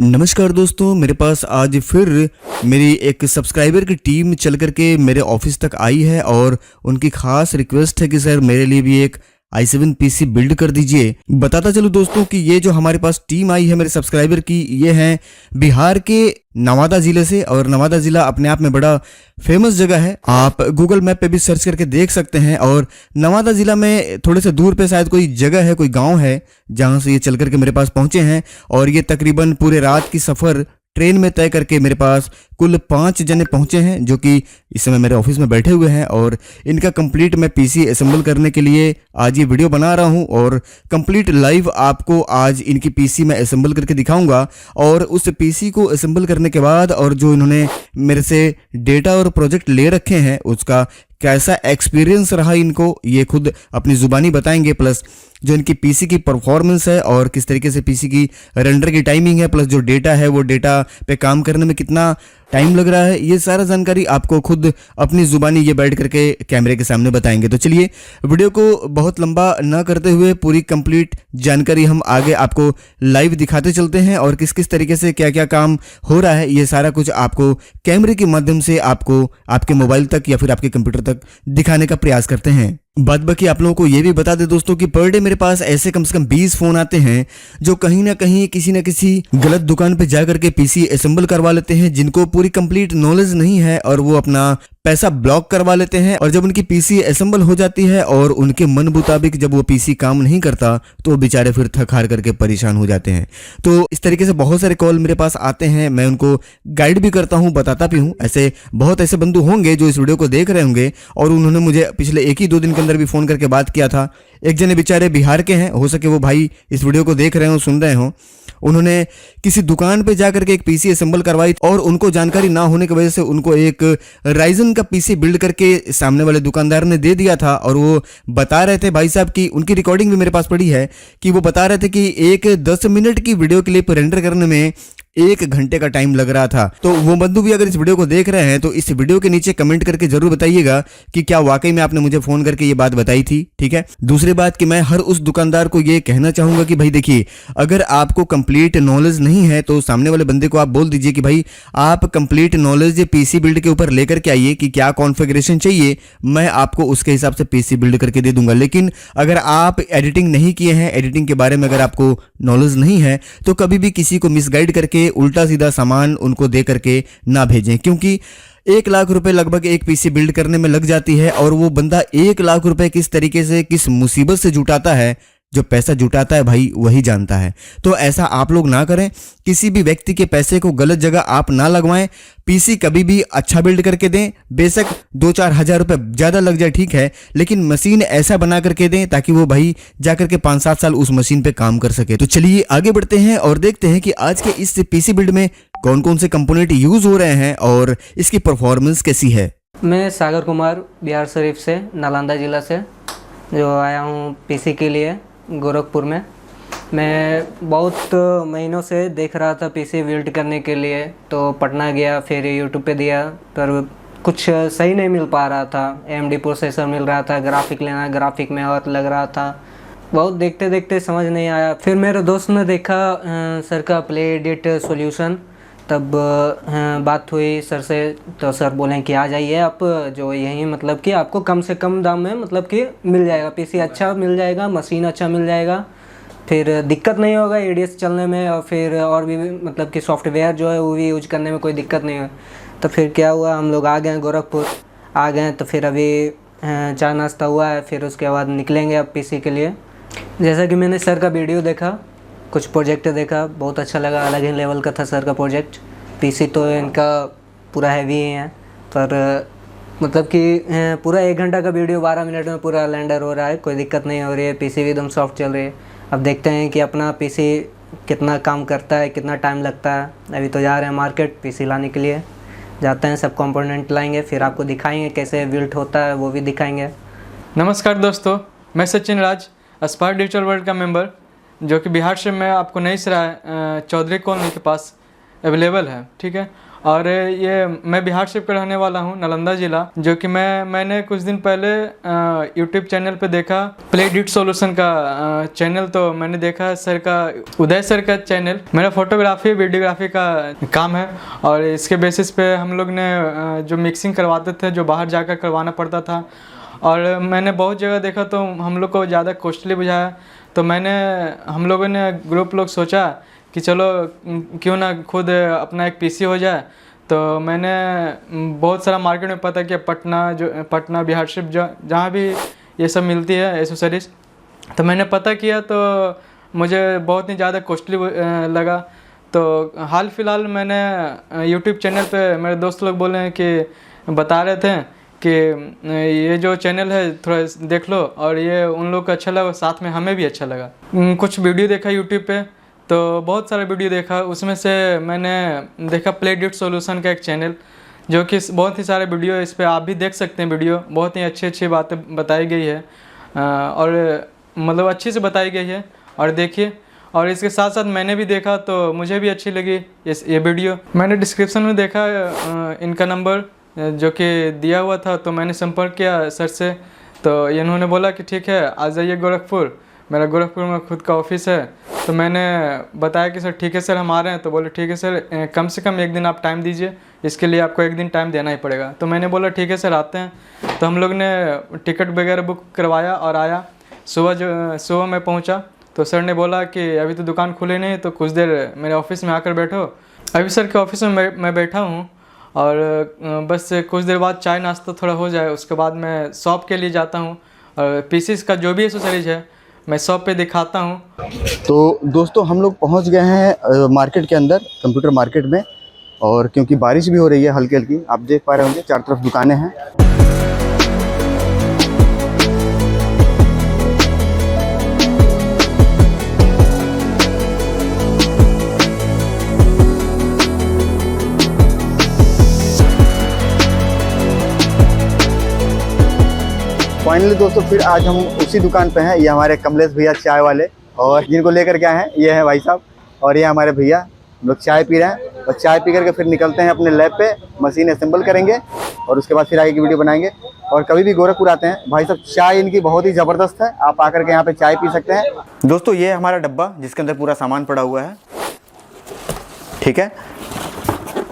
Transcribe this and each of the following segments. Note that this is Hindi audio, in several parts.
नमस्कार दोस्तों, मेरे पास आज फिर मेरी एक सब्सक्राइबर की टीम चल करके मेरे ऑफिस तक आई है और उनकी खास रिक्वेस्ट है कि सर मेरे लिए भी एक i7 पीसी बिल्ड कर दीजिए। बताता चलूं दोस्तों कि ये जो हमारे पास टीम आई है मेरे सब्सक्राइबर की, ये है बिहार के नवादा ज़िले से। और नवादा ज़िला अपने आप में बड़ा फेमस जगह है, आप गूगल मैप पे भी सर्च करके देख सकते हैं। और नवादा ज़िला में थोड़े से दूर पे शायद कोई जगह है, कोई गांव है जहां से ये चल करके मेरे पास पहुंचे हैं। और ये तकरीबन पूरे रात की सफ़र ट्रेन में तय करके मेरे पास कुल 5 जने पहुंचे हैं, जो कि इस समय मेरे ऑफिस में बैठे हुए हैं। और इनका कंप्लीट मैं पीसी असेंबल करने के लिए आज ये वीडियो बना रहा हूं और कंप्लीट लाइव आपको आज इनकी पीसी मैं असेंबल करके दिखाऊंगा। और उस पीसी को असेंबल करने के बाद और जो इन्होंने मेरे से डेटा और प्रोजेक्ट ले रखे हैं उसका कैसा एक्सपीरियंस रहा इनको, ये खुद अपनी ज़ुबानी बताएंगे। प्लस जो इनकी पीसी की परफॉर्मेंस है और किस तरीके से पीसी की रेंडर की टाइमिंग है, प्लस जो डेटा है वो डेटा पे काम करने में कितना टाइम लग रहा है, ये सारा जानकारी आपको खुद अपनी ज़ुबानी ये बैठ करके कैमरे के सामने बताएंगे। तो चलिए वीडियो को बहुत लंबा न करते हुए पूरी कंप्लीट जानकारी हम आगे आपको लाइव दिखाते चलते हैं और किस किस तरीके से क्या क्या काम हो रहा है ये सारा कुछ आपको कैमरे के माध्यम से आपको आपके मोबाइल तक या फिर आपके कंप्यूटर तक दिखाने का प्रयास करते हैं। बाद बाकी आप लोगों को ये भी बता दें दोस्तों कि पर डे मेरे पास ऐसे कम से कम 20 फ़ोन आते हैं जो कहीं ना कहीं किसी न किसी गलत दुकान पे जा करके पीसी असेंबल करवा लेते हैं, जिनको पूरी कंप्लीट नॉलेज नहीं है और वो अपना पैसा ब्लॉक करवा लेते हैं। और जब उनकी पीसी असेंबल हो जाती है और उनके मन मुताबिक जब वो पीसी काम नहीं करता तो बेचारे फिर थक हार करके परेशान हो जाते हैं। तो इस तरीके से बहुत सारे कॉल मेरे पास आते हैं, मैं उनको गाइड भी करता हूँ, बताता भी हूँ। ऐसे बहुत ऐसे बंधु होंगे जो इस वीडियो को देख रहे होंगे और उन्होंने मुझे पिछले 1 ही 2 दिन के अंदर भी फ़ोन करके बात किया था। एक जने बेचारे बिहार के हैं, हो सके वो भाई इस वीडियो को देख रहे हो, सुन रहे हो। उन्होंने किसी दुकान पे जाकर के एक पीसी असेंबल करवाई और उनको जानकारी ना होने की वजह से उनको एक राइजन का पीसी बिल्ड करके सामने वाले दुकानदार ने दे दिया था। और वो बता रहे थे भाई साहब की, उनकी रिकॉर्डिंग भी मेरे पास पड़ी है, कि वो बता रहे थे कि एक 10 मिनट की वीडियो क्लिप रेंडर करने में 1 घंटे का टाइम लग रहा था। तो वो बंधु भी अगर इस वीडियो को देख रहे हैं तो इस वीडियो के नीचे कमेंट करके जरूर बताइएगा कि क्या वाकई में आपने मुझे फोन करके ये बात बताई थी। ठीक है। दूसरी बात कि मैं हर उस दुकानदार को ये कहना चाहूंगा कि भाई देखिए, अगर आपको कंप्लीट नॉलेज नहीं है तो सामने वाले बंदे को आप बोल दीजिए कि भाई आप कंप्लीट नॉलेज पीसी बिल्ड के ऊपर लेकर के आइए कि क्या कॉन्फ़िगरेशन चाहिए, मैं आपको उसके हिसाब से पीसी बिल्ड करके दे दूंगा। लेकिन अगर आप एडिटिंग नहीं किए हैं, एडिटिंग के बारे में अगर आपको नॉलेज नहीं है तो कभी भी किसी को मिसगाइड करके उल्टा सीधा सामान उनको दे करके ना भेजें, क्योंकि 1 लाख रुपए लगभग एक पीसी बिल्ड करने में लग जाती है। और वो बंदा 1 लाख रुपए किस तरीके से, किस मुसीबत से जुटाता है, जो पैसा जुटाता है भाई वही जानता है। तो ऐसा आप लोग ना करें, किसी भी व्यक्ति के पैसे को गलत जगह आप ना लगवाएं। पीसी कभी भी अच्छा बिल्ड करके दें, बेशक 2-4 हज़ार रुपये ज़्यादा लग जाए ठीक है, लेकिन मशीन ऐसा बना करके दें ताकि वो भाई जा करके 5-7 साल उस मशीन पे काम कर सके। तो चलिए आगे बढ़ते हैं और देखते हैं कि आज के इस पीसी बिल्ड में कौन कौन से कंपोनेंट यूज़ हो रहे हैं और इसकी परफॉर्मेंस कैसी है। मैं सागर कुमार बिहार शरीफ से, नालंदा ज़िला से जो आया हूँ पीसी के लिए गोरखपुर में। मैं बहुत महीनों से देख रहा था पीसी बिल्ड करने के लिए, तो पटना गया, फिर यूट्यूब पे दिया, पर कुछ सही नहीं मिल पा रहा था। AMD प्रोसेसर मिल रहा था, ग्राफिक लेना, ग्राफिक में और लग रहा था, बहुत देखते देखते समझ नहीं आया। फिर मेरे दोस्त ने देखा सर का प्ले एडिट सॉल्यूशन, तब बात हुई सर से, तो सर बोले कि आ जाइए आप, जो यही मतलब कि आपको कम से कम दाम में मतलब कि मिल जाएगा, पीसी अच्छा मिल जाएगा, मशीन अच्छा मिल जाएगा, फिर दिक्कत नहीं होगा ADS चलने में, और फिर और भी मतलब कि सॉफ्टवेयर जो है वो भी यूज करने में कोई दिक्कत नहीं है। तो फिर क्या हुआ, हम लोग आ गए गोरखपुर, आ गए तो फिर अभी चाय नाश्ता हुआ है, फिर उसके बाद निकलेंगे अब पीसी के लिए। जैसा कि मैंने सर का वीडियो देखा, कुछ प्रोजेक्ट देखा, बहुत अच्छा लगा, अलग ही लेवल का था सर का प्रोजेक्ट। पीसी तो इनका पूरा हैवी ही है, पर मतलब कि पूरा 1 घंटा का वीडियो 12 मिनट में पूरा रेंडर हो रहा है, कोई दिक्कत नहीं हो रही है, पीसी भी एकदम सॉफ्ट चल रही है। अब देखते हैं कि अपना पीसी कितना काम करता है, कितना टाइम लगता है। अभी तो जा रहे हैं मार्केट पीसी लाने के लिए, जाते हैं, सब कंपोनेंट लाएंगे, फिर आपको दिखाएंगे कैसे बिल्ड होता है, वो भी दिखाएंगे। नमस्कार दोस्तों, मैं सचिन राज, अस्पार्क डिजिटल वर्ल्ड का मेंबर, जो कि बिहार से मैं आपको नई सराय चौधरी कॉलोनी के पास अवेलेबल है। ठीक है। और ये मैं बिहार शिफ्ट का रहने वाला हूँ, नालंदा ज़िला। जो कि मैंने कुछ दिन पहले यूट्यूब चैनल पे देखा प्ले एडिट सॉल्यूशन का चैनल। तो मैंने देखा सर का, उदय सर का चैनल। मेरा फोटोग्राफी वीडियोग्राफी का काम है और इसके बेसिस पे हम लोग ने जो मिक्सिंग करवाते थे, जो बाहर जाकर करवाना पड़ता था, और मैंने बहुत जगह देखा तो हम लोग को ज़्यादा कॉस्टली बुझाया। तो हम लोगों ने ग्रुप लोग सोचा कि चलो क्यों ना खुद अपना एक पीसी हो जाए। तो मैंने बहुत सारा मार्केट में पता किया, पटना बिहार शिफ्ट जहाँ भी ये सब मिलती है एसेसरीज, तो मैंने पता किया तो मुझे बहुत ही ज़्यादा कॉस्टली लगा। तो हाल फिलहाल मैंने यूट्यूब चैनल पे मेरे दोस्त लोग बोले हैं कि बता रहे थे कि ये जो चैनल है थोड़ा देख लो, और ये उन लोग को अच्छा लगा, साथ में हमें भी अच्छा लगा। कुछ वीडियो देखा यूट्यूब पे, तो बहुत सारा वीडियो देखा, उसमें से मैंने देखा प्ले एडिट सॉल्यूशन का एक चैनल, जो कि बहुत ही सारे वीडियो इस पर आप भी देख सकते हैं। वीडियो बहुत ही अच्छी बातें बताई गई है और मतलब अच्छी से बताई गई है, और देखिए। और इसके साथ साथ मैंने भी देखा तो मुझे भी अच्छी लगी ये वीडियो। मैंने डिस्क्रिप्शन में देखा इनका नंबर जो कि दिया हुआ था, तो मैंने संपर्क किया सर से। तो इन्होंने बोला कि ठीक है आ जाइए गोरखपुर, मेरा गोरखपुर में खुद का ऑफिस है। तो मैंने बताया कि सर ठीक है सर हम आ रहे हैं। तो बोले ठीक है सर, कम से कम एक दिन आप टाइम दीजिए, इसके लिए आपको एक दिन टाइम देना ही पड़ेगा। तो मैंने बोला ठीक है सर आते हैं। तो हम लोग ने टिकट वगैरह बुक करवाया और आया। सुबह मैं पहुंचा तो सर ने बोला कि अभी तो दुकान खुले नहीं, तो कुछ देर मेरे ऑफिस में आकर बैठो। अभी सर के ऑफिस में मैं बैठा हूँ, और बस कुछ देर बाद चाय नाश्ता थोड़ा हो जाए, उसके बाद मैं शॉप के लिए जाता हूँ, और पीसीस का जो भी एसेसरीज है मैं शॉप पे दिखाता हूँ। तो दोस्तों हम लोग पहुंच गए हैं मार्केट के अंदर, कंप्यूटर मार्केट में। और क्योंकि बारिश भी हो रही है हल्की हल्की, आप देख पा रहे होंगे चारों तरफ दुकानें हैं। फाइनली दोस्तों फिर आज हम उसी दुकान पे हैं। ये हमारे कमलेश भैया चाय वाले, और जिनको लेकर के आए हैं ये है भाई साहब, और ये हमारे भैया। हम लोग चाय पी रहे हैं, और चाय पी करके फिर निकलते हैं अपने लैब पे, मशीन असेंबल करेंगे और उसके बाद फिर आगे की वीडियो बनाएंगे। और कभी भी गोरखपुर आते हैं भाई साहब, चाय इनकी बहुत ही ज़बरदस्त है, आप आकर के यहाँ पे चाय पी सकते हैं। दोस्तों ये हमारा डब्बा जिसके अंदर पूरा सामान पड़ा हुआ है, ठीक है,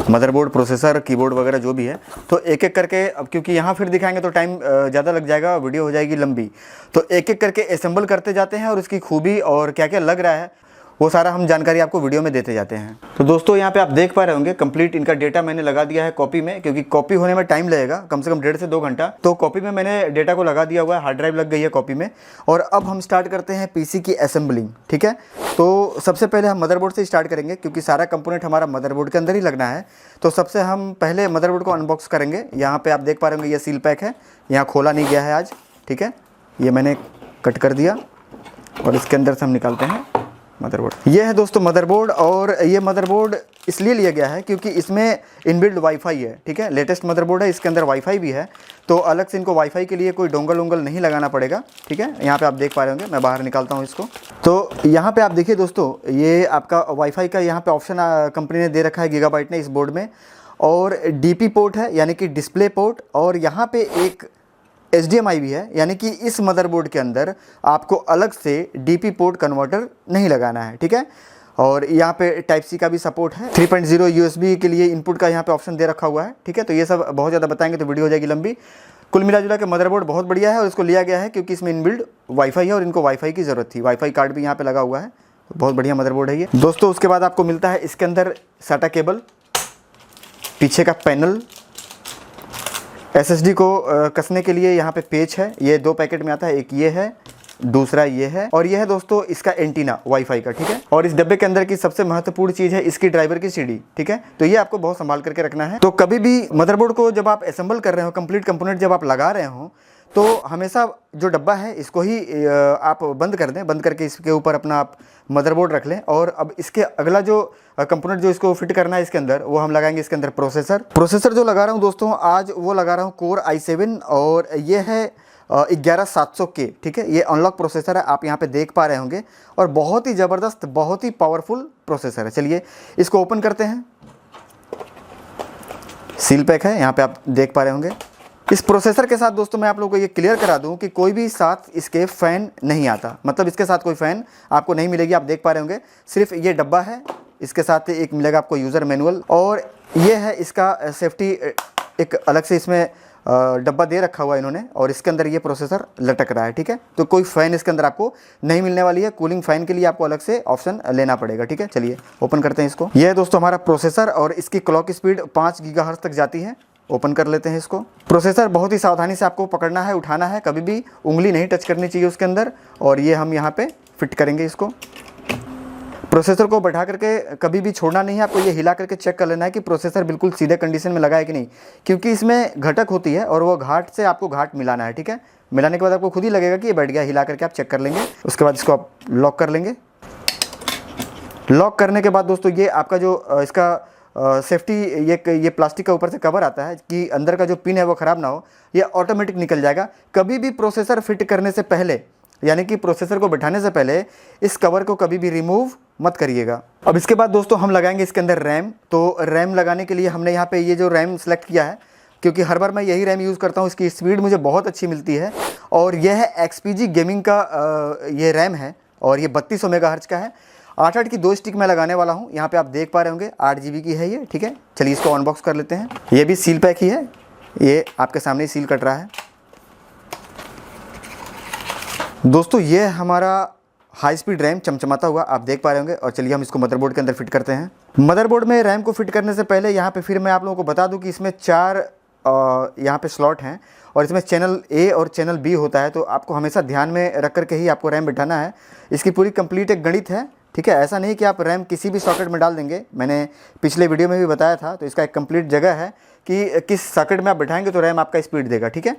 मदरबोर्ड, प्रोसेसर, कीबोर्ड वगैरह जो भी है। तो एक एक करके, अब क्योंकि यहाँ फिर दिखाएंगे तो टाइम ज़्यादा लग जाएगा, वीडियो हो जाएगी लंबी, तो एक एक करके असेंबल करते जाते हैं, और उसकी खूबी और क्या क्या लग रहा है वो सारा हम जानकारी आपको वीडियो में देते जाते हैं। तो दोस्तों यहाँ पे आप देख पा रहे होंगे कंप्लीट इनका डेटा मैंने लगा दिया है कॉपी में, क्योंकि कॉपी होने में टाइम लगेगा कम से कम 1.5 से 2 घंटा। तो कॉपी में मैंने डेटा को लगा दिया हुआ है, हार्ड ड्राइव लग गई है कॉपी में। और अब हम स्टार्ट करते हैं पीसी की असेंबलिंग, ठीक है। तो सबसे पहले हम मदरबोर्ड से स्टार्ट करेंगे, क्योंकि सारा कंपोनेंट हमारा मदरबोर्ड के अंदर ही लगना है। तो सबसे हम पहले मदरबोर्ड को अनबॉक्स करेंगे। यहाँ पे आप देख पा रहे होंगे ये सील पैक है, यहाँ खोला नहीं गया है आज, ठीक है। ये मैंने कट कर दिया, और इसके अंदर से हम निकालते हैं मदरबोर्ड। ये है दोस्तों मदरबोर्ड, और ये मदरबोर्ड इसलिए लिया गया है क्योंकि इसमें इनबिल्ट वाईफाई है, ठीक है। लेटेस्ट मदरबोर्ड है, इसके अंदर वाईफाई भी है, तो अलग से इनको वाईफाई के लिए कोई डोंगल वोंगल नहीं लगाना पड़ेगा, ठीक है। यहाँ पे आप देख पा रहे होंगे, मैं बाहर निकालता हूँ इसको। तो यहाँ पे आप देखिए दोस्तों, ये आपका वाईफाई का यहाँ पे ऑप्शन कंपनी ने दे रखा है गीगाबाइट ने इस बोर्ड में, और डीपी पोर्ट है यानी कि डिस्प्ले पोर्ट, और यहाँ पे एक HDMI भी है, यानी कि इस मदरबोर्ड के अंदर आपको अलग से DP पोर्ट कन्वर्टर नहीं लगाना है, ठीक है। और यहाँ पे टाइप सी का भी सपोर्ट है। 3.0 USB के लिए इनपुट का यहाँ पे ऑप्शन दे रखा हुआ है, ठीक है। तो ये सब बहुत ज़्यादा बताएंगे तो वीडियो हो जाएगी लंबी। कुल मिला जुला के मदरबोर्ड बहुत बढ़िया है, और इसको लिया गया है क्योंकि इसमें इनबिल्ड वाईफाई है, और इनको वाईफाई की ज़रूरत थी। वाईफाई कार्ड भी यहाँ पे लगा हुआ है, बहुत बढ़िया मदरबोर्ड है ये दोस्तों। उसके बाद आपको मिलता है इसके अंदर SATA केबल, पीछे का पैनल, SSD को कसने के लिए यहाँ पे पेच है, ये 2 पैकेट में आता है, एक ये है, दूसरा ये है, और ये है दोस्तों इसका एंटीना वाईफाई का, ठीक है। और इस डब्बे के अंदर की सबसे महत्वपूर्ण चीज़ है इसकी ड्राइवर की CD, ठीक है। तो ये आपको बहुत संभाल करके रखना है। तो कभी भी मदरबोर्ड को जब आप असेंबल कर रहे हो, कंप्लीट कंपोनेंट जब आप लगा रहे हो, तो हमेशा जो डब्बा है इसको ही आप बंद कर दें, बंद करके इसके ऊपर अपना आप मदरबोर्ड रख लें। और अब इसके अगला जो कंपोनेंट जो इसको फिट करना है इसके अंदर, वो हम लगाएंगे इसके अंदर प्रोसेसर जो लगा रहा हूँ दोस्तों आज, वो लगा रहा हूँ कोर i7, और ये है 11700K, ठीक है। ये अनलॉक प्रोसेसर है, आप यहाँ पे देख पा रहे होंगे, और बहुत ही ज़बरदस्त, बहुत ही पावरफुल प्रोसेसर है। चलिए इसको ओपन करते हैं। सील पैक है, यहाँ पे आप देख पा रहे होंगे। इस प्रोसेसर के साथ दोस्तों मैं आप लोगों को ये क्लियर करा दूं कि कोई भी साथ इसके फ़ैन नहीं आता, मतलब इसके साथ कोई फ़ैन आपको नहीं मिलेगी। आप देख पा रहे होंगे सिर्फ ये डब्बा है, इसके साथ एक मिलेगा आपको यूज़र मैनुअल, और ये है इसका सेफ्टी, एक अलग से इसमें डब्बा दे रखा हुआ है इन्होंने, और इसके अंदर ये प्रोसेसर लटक रहा है, ठीक है। तो कोई फ़ैन इसके अंदर आपको नहीं मिलने वाली है, कूलिंग फ़ैन के लिए आपको अलग से ऑप्शन लेना पड़ेगा, ठीक है। चलिए ओपन करते हैं इसको। ये है दोस्तों हमारा प्रोसेसर, और इसकी क्लॉक स्पीड 5 गीगाहर्ट्ज़ तक जाती है। ओपन कर लेते हैं इसको। प्रोसेसर बहुत ही सावधानी से आपको पकड़ना है, उठाना है, कभी भी उंगली नहीं टच करनी चाहिए उसके अंदर, और ये हम यहाँ पे फिट करेंगे इसको। प्रोसेसर को बैठा करके कभी भी छोड़ना नहीं है, आपको ये हिला करके चेक कर लेना है कि प्रोसेसर बिल्कुल सीधे कंडीशन में लगा है कि नहीं, क्योंकि इसमें घटक होती है और वो घाट से आपको घाट मिलाना है, ठीक है। मिलाने के बाद आपको खुद ही लगेगा कि ये बैठ गया, हिला करके आप चेक कर लेंगे। उसके बाद इसको आप लॉक कर लेंगे। लॉक करने के बाद दोस्तों ये आपका जो इसका सेफ्टी ये प्लास्टिक का ऊपर से कवर आता है कि अंदर का जो पिन है वो ख़राब ना हो, ये ऑटोमेटिक निकल जाएगा। कभी भी प्रोसेसर फिट करने से पहले, यानी कि प्रोसेसर को बैठाने से पहले इस कवर को कभी भी रिमूव मत करिएगा। अब इसके बाद दोस्तों हम लगाएंगे इसके अंदर रैम। तो रैम लगाने के लिए हमने यहाँ पे ये जो रैम सेलेक्ट किया है, क्योंकि हर बार मैं यही रैम यूज़ करता हूँ, इसकी स्पीड मुझे बहुत अच्छी मिलती है, और यह है XPG गेमिंग का ये रैम है, और ये 3200 मेगाहर्ट्ज़ का है। 8 की 2 स्टिक मैं लगाने वाला हूँ। यहाँ पे आप देख पा रहे होंगे 8 GB की है ये, ठीक है। चलिए इसको अनबॉक्स कर लेते हैं। ये भी सील पैक ही है, ये आपके सामने ही सील कट रहा है। दोस्तों ये हमारा हाई स्पीड रैम चमचमाता हुआ आप देख पा रहे होंगे, और चलिए हम इसको मदरबोर्ड के अंदर फिट करते हैं। मदरबोर्ड में रैम को फिट करने से पहले यहाँ पे फिर मैं आप लोगों को बता दूँ कि इसमें 4 यहाँ पे स्लॉट हैं, और इसमें चैनल A और चैनल B होता है। तो आपको हमेशा ध्यान में रख करके ही आपको रैम बिठाना है। इसकी पूरी कंप्लीट एक गणित है, ठीक है। ऐसा नहीं कि आप रैम किसी भी सॉकेट में डाल देंगे, मैंने पिछले वीडियो में भी बताया था। तो इसका एक कंप्लीट जगह है कि किस सॉकेट में आप बिठाएंगे तो रैम आपका स्पीड देगा, ठीक है।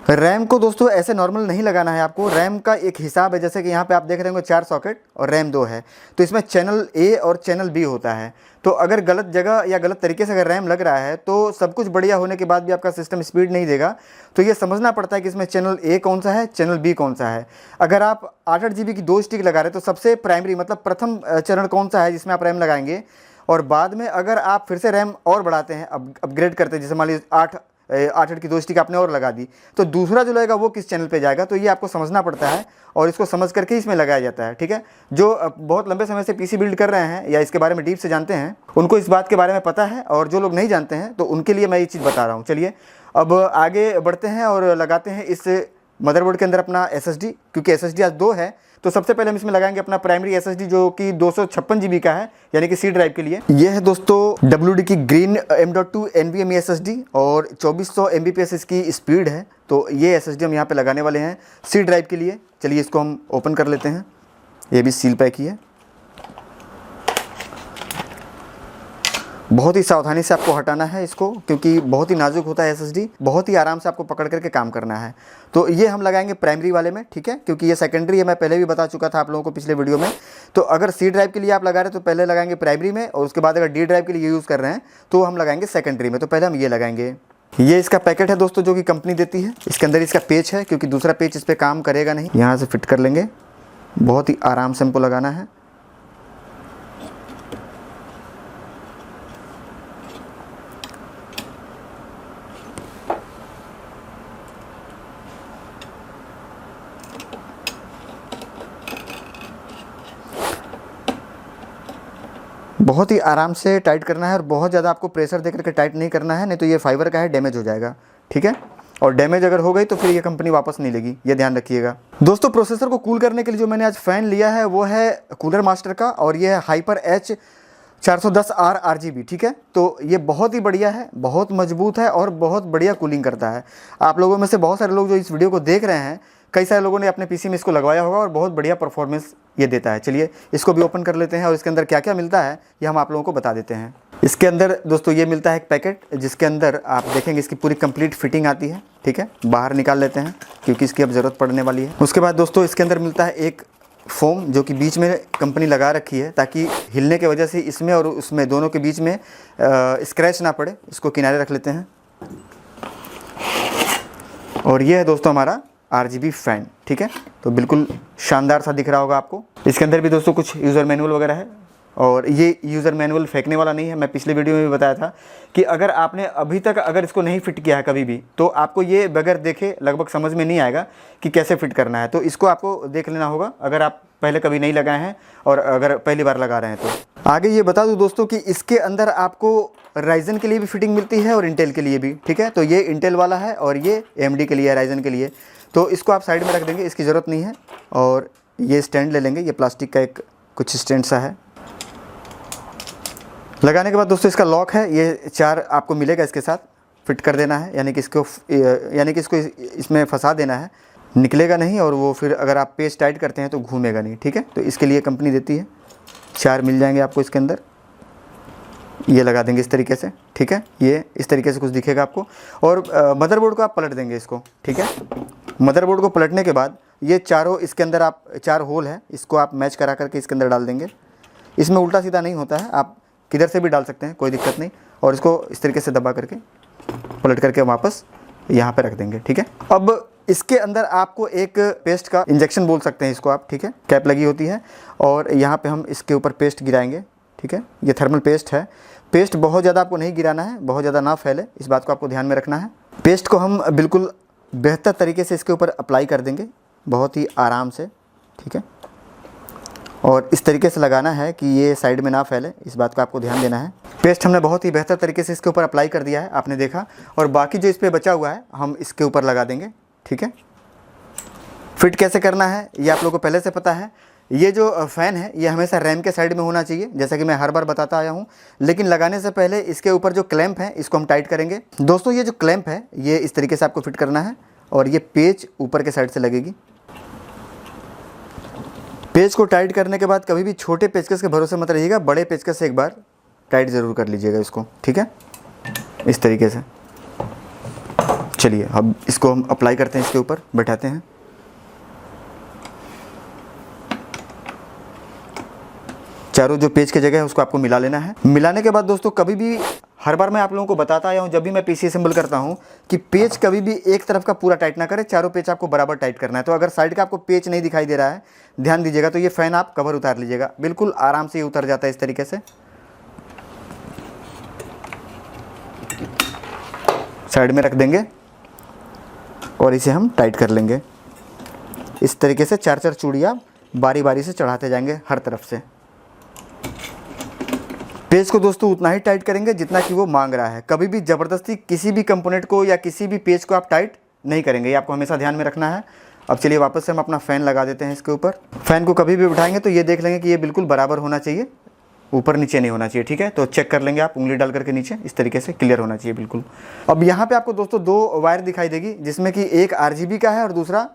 रैम को दोस्तों ऐसे नॉर्मल नहीं लगाना है आपको, रैम का एक हिसाब है। जैसे कि यहाँ पे आप देख रहे होंगे 4 सॉकेट और रैम 2 है, तो इसमें चैनल A और चैनल B होता है। तो अगर गलत जगह या गलत तरीके से अगर रैम लग रहा है तो सब कुछ बढ़िया होने के बाद भी आपका सिस्टम स्पीड नहीं देगा। तो ये समझना पड़ता है कि इसमें चैनल A कौन सा है, चैनल B कौन सा है। अगर आप 8 GB की 2 स्टिक लगा रहे हैं तो सबसे प्राइमरी मतलब प्रथम चरण कौन सा है जिसमें आप रैम लगाएंगे, और बाद में अगर आप फिर से रैम और बढ़ाते हैं, अपग्रेड करते हैं, जैसे मान लीजिए 8 की 2 स्टिक आपने और लगा दी, तो दूसरा जो लगेगा वो किस चैनल पे जाएगा। तो ये आपको समझना पड़ता है, और इसको समझ करके इसमें लगाया जाता है, ठीक है। जो बहुत लंबे समय से PC बिल्ड कर रहे हैं या इसके बारे में डीप से जानते हैं, उनको इस बात के बारे में पता है, और जो लोग नहीं जानते हैं तो उनके लिए मैं ये चीज़ बता रहा हूँ। चलिए अब आगे बढ़ते हैं और लगाते हैं इस मदरबोर्ड के अंदर अपना SSD, क्योंकि SSD आज 2 है। तो सबसे पहले हम इसमें लगाएंगे अपना प्राइमरी SSD जो कि 256 GB का है, यानी कि C ड्राइव के लिए। यह है दोस्तों WD की ग्रीन M.2 NVMe SSD, और 2400 Mbps इसकी स्पीड है। तो ये SSD हम यहाँ पे लगाने वाले हैं C ड्राइव के लिए। चलिए इसको हम ओपन कर लेते हैं। ये भी सील पैक ही है। बहुत ही सावधानी से आपको हटाना है इसको, क्योंकि बहुत ही नाजुक होता है SSD, बहुत ही आराम से आपको पकड़ करके काम करना है। तो ये हम लगाएंगे प्राइमरी वाले में, ठीक है, क्योंकि ये सेकेंडरी है। मैं पहले भी बता चुका था आप लोगों को पिछले वीडियो में। तो अगर C ड्राइव के लिए आप लगा रहे हैं तो पहले लगाएंगे प्राइमरी में, और उसके बाद अगर D ड्राइव के लिए यूज़ कर रहे हैं तो हम लगाएंगे सेकेंडरी में। तो पहले हम ये लगाएंगे। ये इसका पैकेट है दोस्तों जो कि कंपनी देती है। इसके अंदर इसका पेच है, क्योंकि दूसरा पेच इस पर काम करेगा नहीं। यहाँ से फिट कर लेंगे, बहुत ही आराम से हमको लगाना है। बहुत ही आराम से टाइट करना है, और बहुत ज़्यादा आपको प्रेशर देकर के टाइट नहीं करना है, नहीं तो ये फाइबर का है, डैमेज हो जाएगा, ठीक है। और डैमेज अगर हो गई तो फिर ये कंपनी वापस नहीं लेगी, ये ध्यान रखिएगा। दोस्तों प्रोसेसर को कूल करने के लिए जो मैंने आज फ़ैन लिया है वो है कूलर मास्टर का, और ये है हाइपर H 410R RGB, ठीक है। तो ये बहुत ही बढ़िया है, बहुत मजबूत है, और बहुत बढ़िया कूलिंग करता है। आप लोगों में से बहुत सारे लोग जो इस वीडियो को देख रहे हैं, कई सारे लोगों ने अपने PC में इसको लगवाया होगा, और बहुत बढ़िया परफॉर्मेंस ये देता है। चलिए इसको भी ओपन कर लेते हैं, और इसके अंदर क्या क्या मिलता है ये हम आप लोगों को बता देते हैं। इसके अंदर दोस्तों ये मिलता है एक पैकेट, जिसके अंदर आप देखेंगे इसकी पूरी कंप्लीट फिटिंग आती है, ठीक है। बाहर निकाल लेते हैं क्योंकि इसकी अब ज़रूरत पड़ने वाली है। उसके बाद दोस्तों इसके अंदर मिलता है एक फोम, जो कि बीच में कंपनी लगा रखी है, ताकि हिलने की वजह से इसमें और उसमें दोनों के बीच में स्क्रैच ना पड़े। इसको किनारे रख लेते हैं। और ये है दोस्तों हमारा RGB फ़ैन, ठीक है। तो बिल्कुल शानदार सा दिख रहा होगा आपको। इसके अंदर भी दोस्तों कुछ यूज़र मैनुअल वगैरह है, और ये यूज़र मैनुअल फेंकने वाला नहीं है। मैं पिछले वीडियो में भी बताया था कि अगर आपने अभी तक अगर इसको नहीं फिट किया है कभी भी, तो आपको ये बगैर देखे लगभग समझ में नहीं आएगा कि कैसे फिट करना है। तो इसको आपको देख लेना होगा अगर आप पहले कभी नहीं लगाए हैं और अगर पहली बार लगा रहे हैं तो। आगे ये बता दूं दोस्तों कि इसके अंदर आपको राइजन के लिए भी फिटिंग मिलती है और इंटेल के लिए भी, ठीक है। तो ये इंटेल वाला है और ये AMD के लिए है, राइजन के लिए। तो इसको आप साइड में रख देंगे, इसकी ज़रूरत नहीं है। और ये स्टैंड ले लेंगे, ये प्लास्टिक का एक कुछ स्टैंड सा है। लगाने के बाद दोस्तों इसका लॉक है, ये 4 आपको मिलेगा, इसके साथ फिट कर देना है, यानी कि इसको इसमें फंसा देना है, निकलेगा नहीं। और वो फिर अगर आप पेच टाइट करते हैं तो घूमेगा नहीं, ठीक है। तो इसके लिए कंपनी देती है, 4 मिल जाएंगे आपको इसके अंदर। ये लगा देंगे इस तरीके से, ठीक है। ये इस तरीके से कुछ दिखेगा आपको। और मदरबोर्ड को आप पलट देंगे इसको, ठीक है। मदरबोर्ड को पलटने के बाद ये चारों इसके अंदर आप 4 होल है, इसको आप मैच करा करके इसके अंदर डाल देंगे। इसमें उल्टा सीधा नहीं होता है, आप किधर से भी डाल सकते हैं, कोई दिक्कत नहीं। और इसको इस तरीके से दबा करके पलट करके वापस यहाँ पे रख देंगे, ठीक है। अब इसके अंदर आपको एक पेस्ट का इंजेक्शन बोल सकते हैं इसको आप, ठीक है। कैप लगी होती है और यहाँ पे हम इसके ऊपर पेस्ट गिराएंगे, ठीक है। ये थर्मल पेस्ट है। पेस्ट बहुत ज़्यादा आपको नहीं गिराना है, बहुत ज़्यादा ना फैले, इस बात को आपको ध्यान में रखना है। पेस्ट को हम बिल्कुल बेहतर तरीके से इसके ऊपर अप्लाई कर देंगे, बहुत ही आराम से, ठीक है। और इस तरीके से लगाना है कि ये साइड में ना फैले, इस बात का आपको ध्यान देना है। पेस्ट हमने बहुत ही बेहतर तरीके से इसके ऊपर अप्लाई कर दिया है, आपने देखा। और बाकी जो इस पर बचा हुआ है हम इसके ऊपर लगा देंगे, ठीक है। फिट कैसे करना है ये आप लोगों को पहले से पता है। ये जो फ़ैन है ये हमेशा रैम के साइड में होना चाहिए, जैसा कि मैं हर बार बताता आया हूँ। लेकिन लगाने से पहले इसके ऊपर जो क्लैंप है इसको हम टाइट करेंगे। दोस्तों ये जो क्लैंप है ये इस तरीके से आपको फिट करना है और ये पेच ऊपर के साइड से लगेगी। पेच को टाइट करने के बाद कभी भी छोटे पेचकस के भरोसे मत रहिएगा, बड़े पेचकस से एक बार टाइट ज़रूर कर लीजिएगा इसको, ठीक है। इस तरीके से चलिए अब इसको हम अप्लाई करते हैं, इसके ऊपर बैठाते हैं। चारों जो पेज की जगह है उसको आपको मिला लेना है। मिलाने के बाद दोस्तों कभी भी, हर बार मैं आप लोगों को बताता आया हूँ जब भी मैं पीसी असेंबल करता हूँ कि पेज कभी भी एक तरफ का पूरा टाइट ना करें, चारों पेज आपको बराबर टाइट करना है। तो अगर साइड का आपको पेज नहीं दिखाई दे रहा है, ध्यान दीजिएगा, तो ये फ़ैन आप कवर उतार लीजिएगा, बिल्कुल आराम से ये उतर जाता है इस तरीके से। साइड में रख देंगे और इसे हम टाइट कर लेंगे। इस तरीके से 4-4 चूड़ियाँ बारी बारी से चढ़ाते जाएंगे हर तरफ से। पेज को दोस्तों उतना ही टाइट करेंगे जितना कि वो मांग रहा है। कभी भी ज़बरदस्ती किसी भी कंपोनेंट को या किसी भी पेज को आप टाइट नहीं करेंगे, ये आपको हमेशा ध्यान में रखना है। अब चलिए वापस से हम अपना फ़ैन लगा देते हैं इसके ऊपर। फ़ैन को कभी भी उठाएंगे तो ये देख लेंगे कि ये बिल्कुल बराबर होना चाहिए, ऊपर नीचे नहीं होना चाहिए, ठीक है। तो चेक कर लेंगे आप उंगली डाल करके नीचे, इस तरीके से क्लियर होना चाहिए बिल्कुल। अब यहाँ पे आपको दोस्तों 2 वायर दिखाई देगी, जिसमें कि एक RGB का है और दूसरा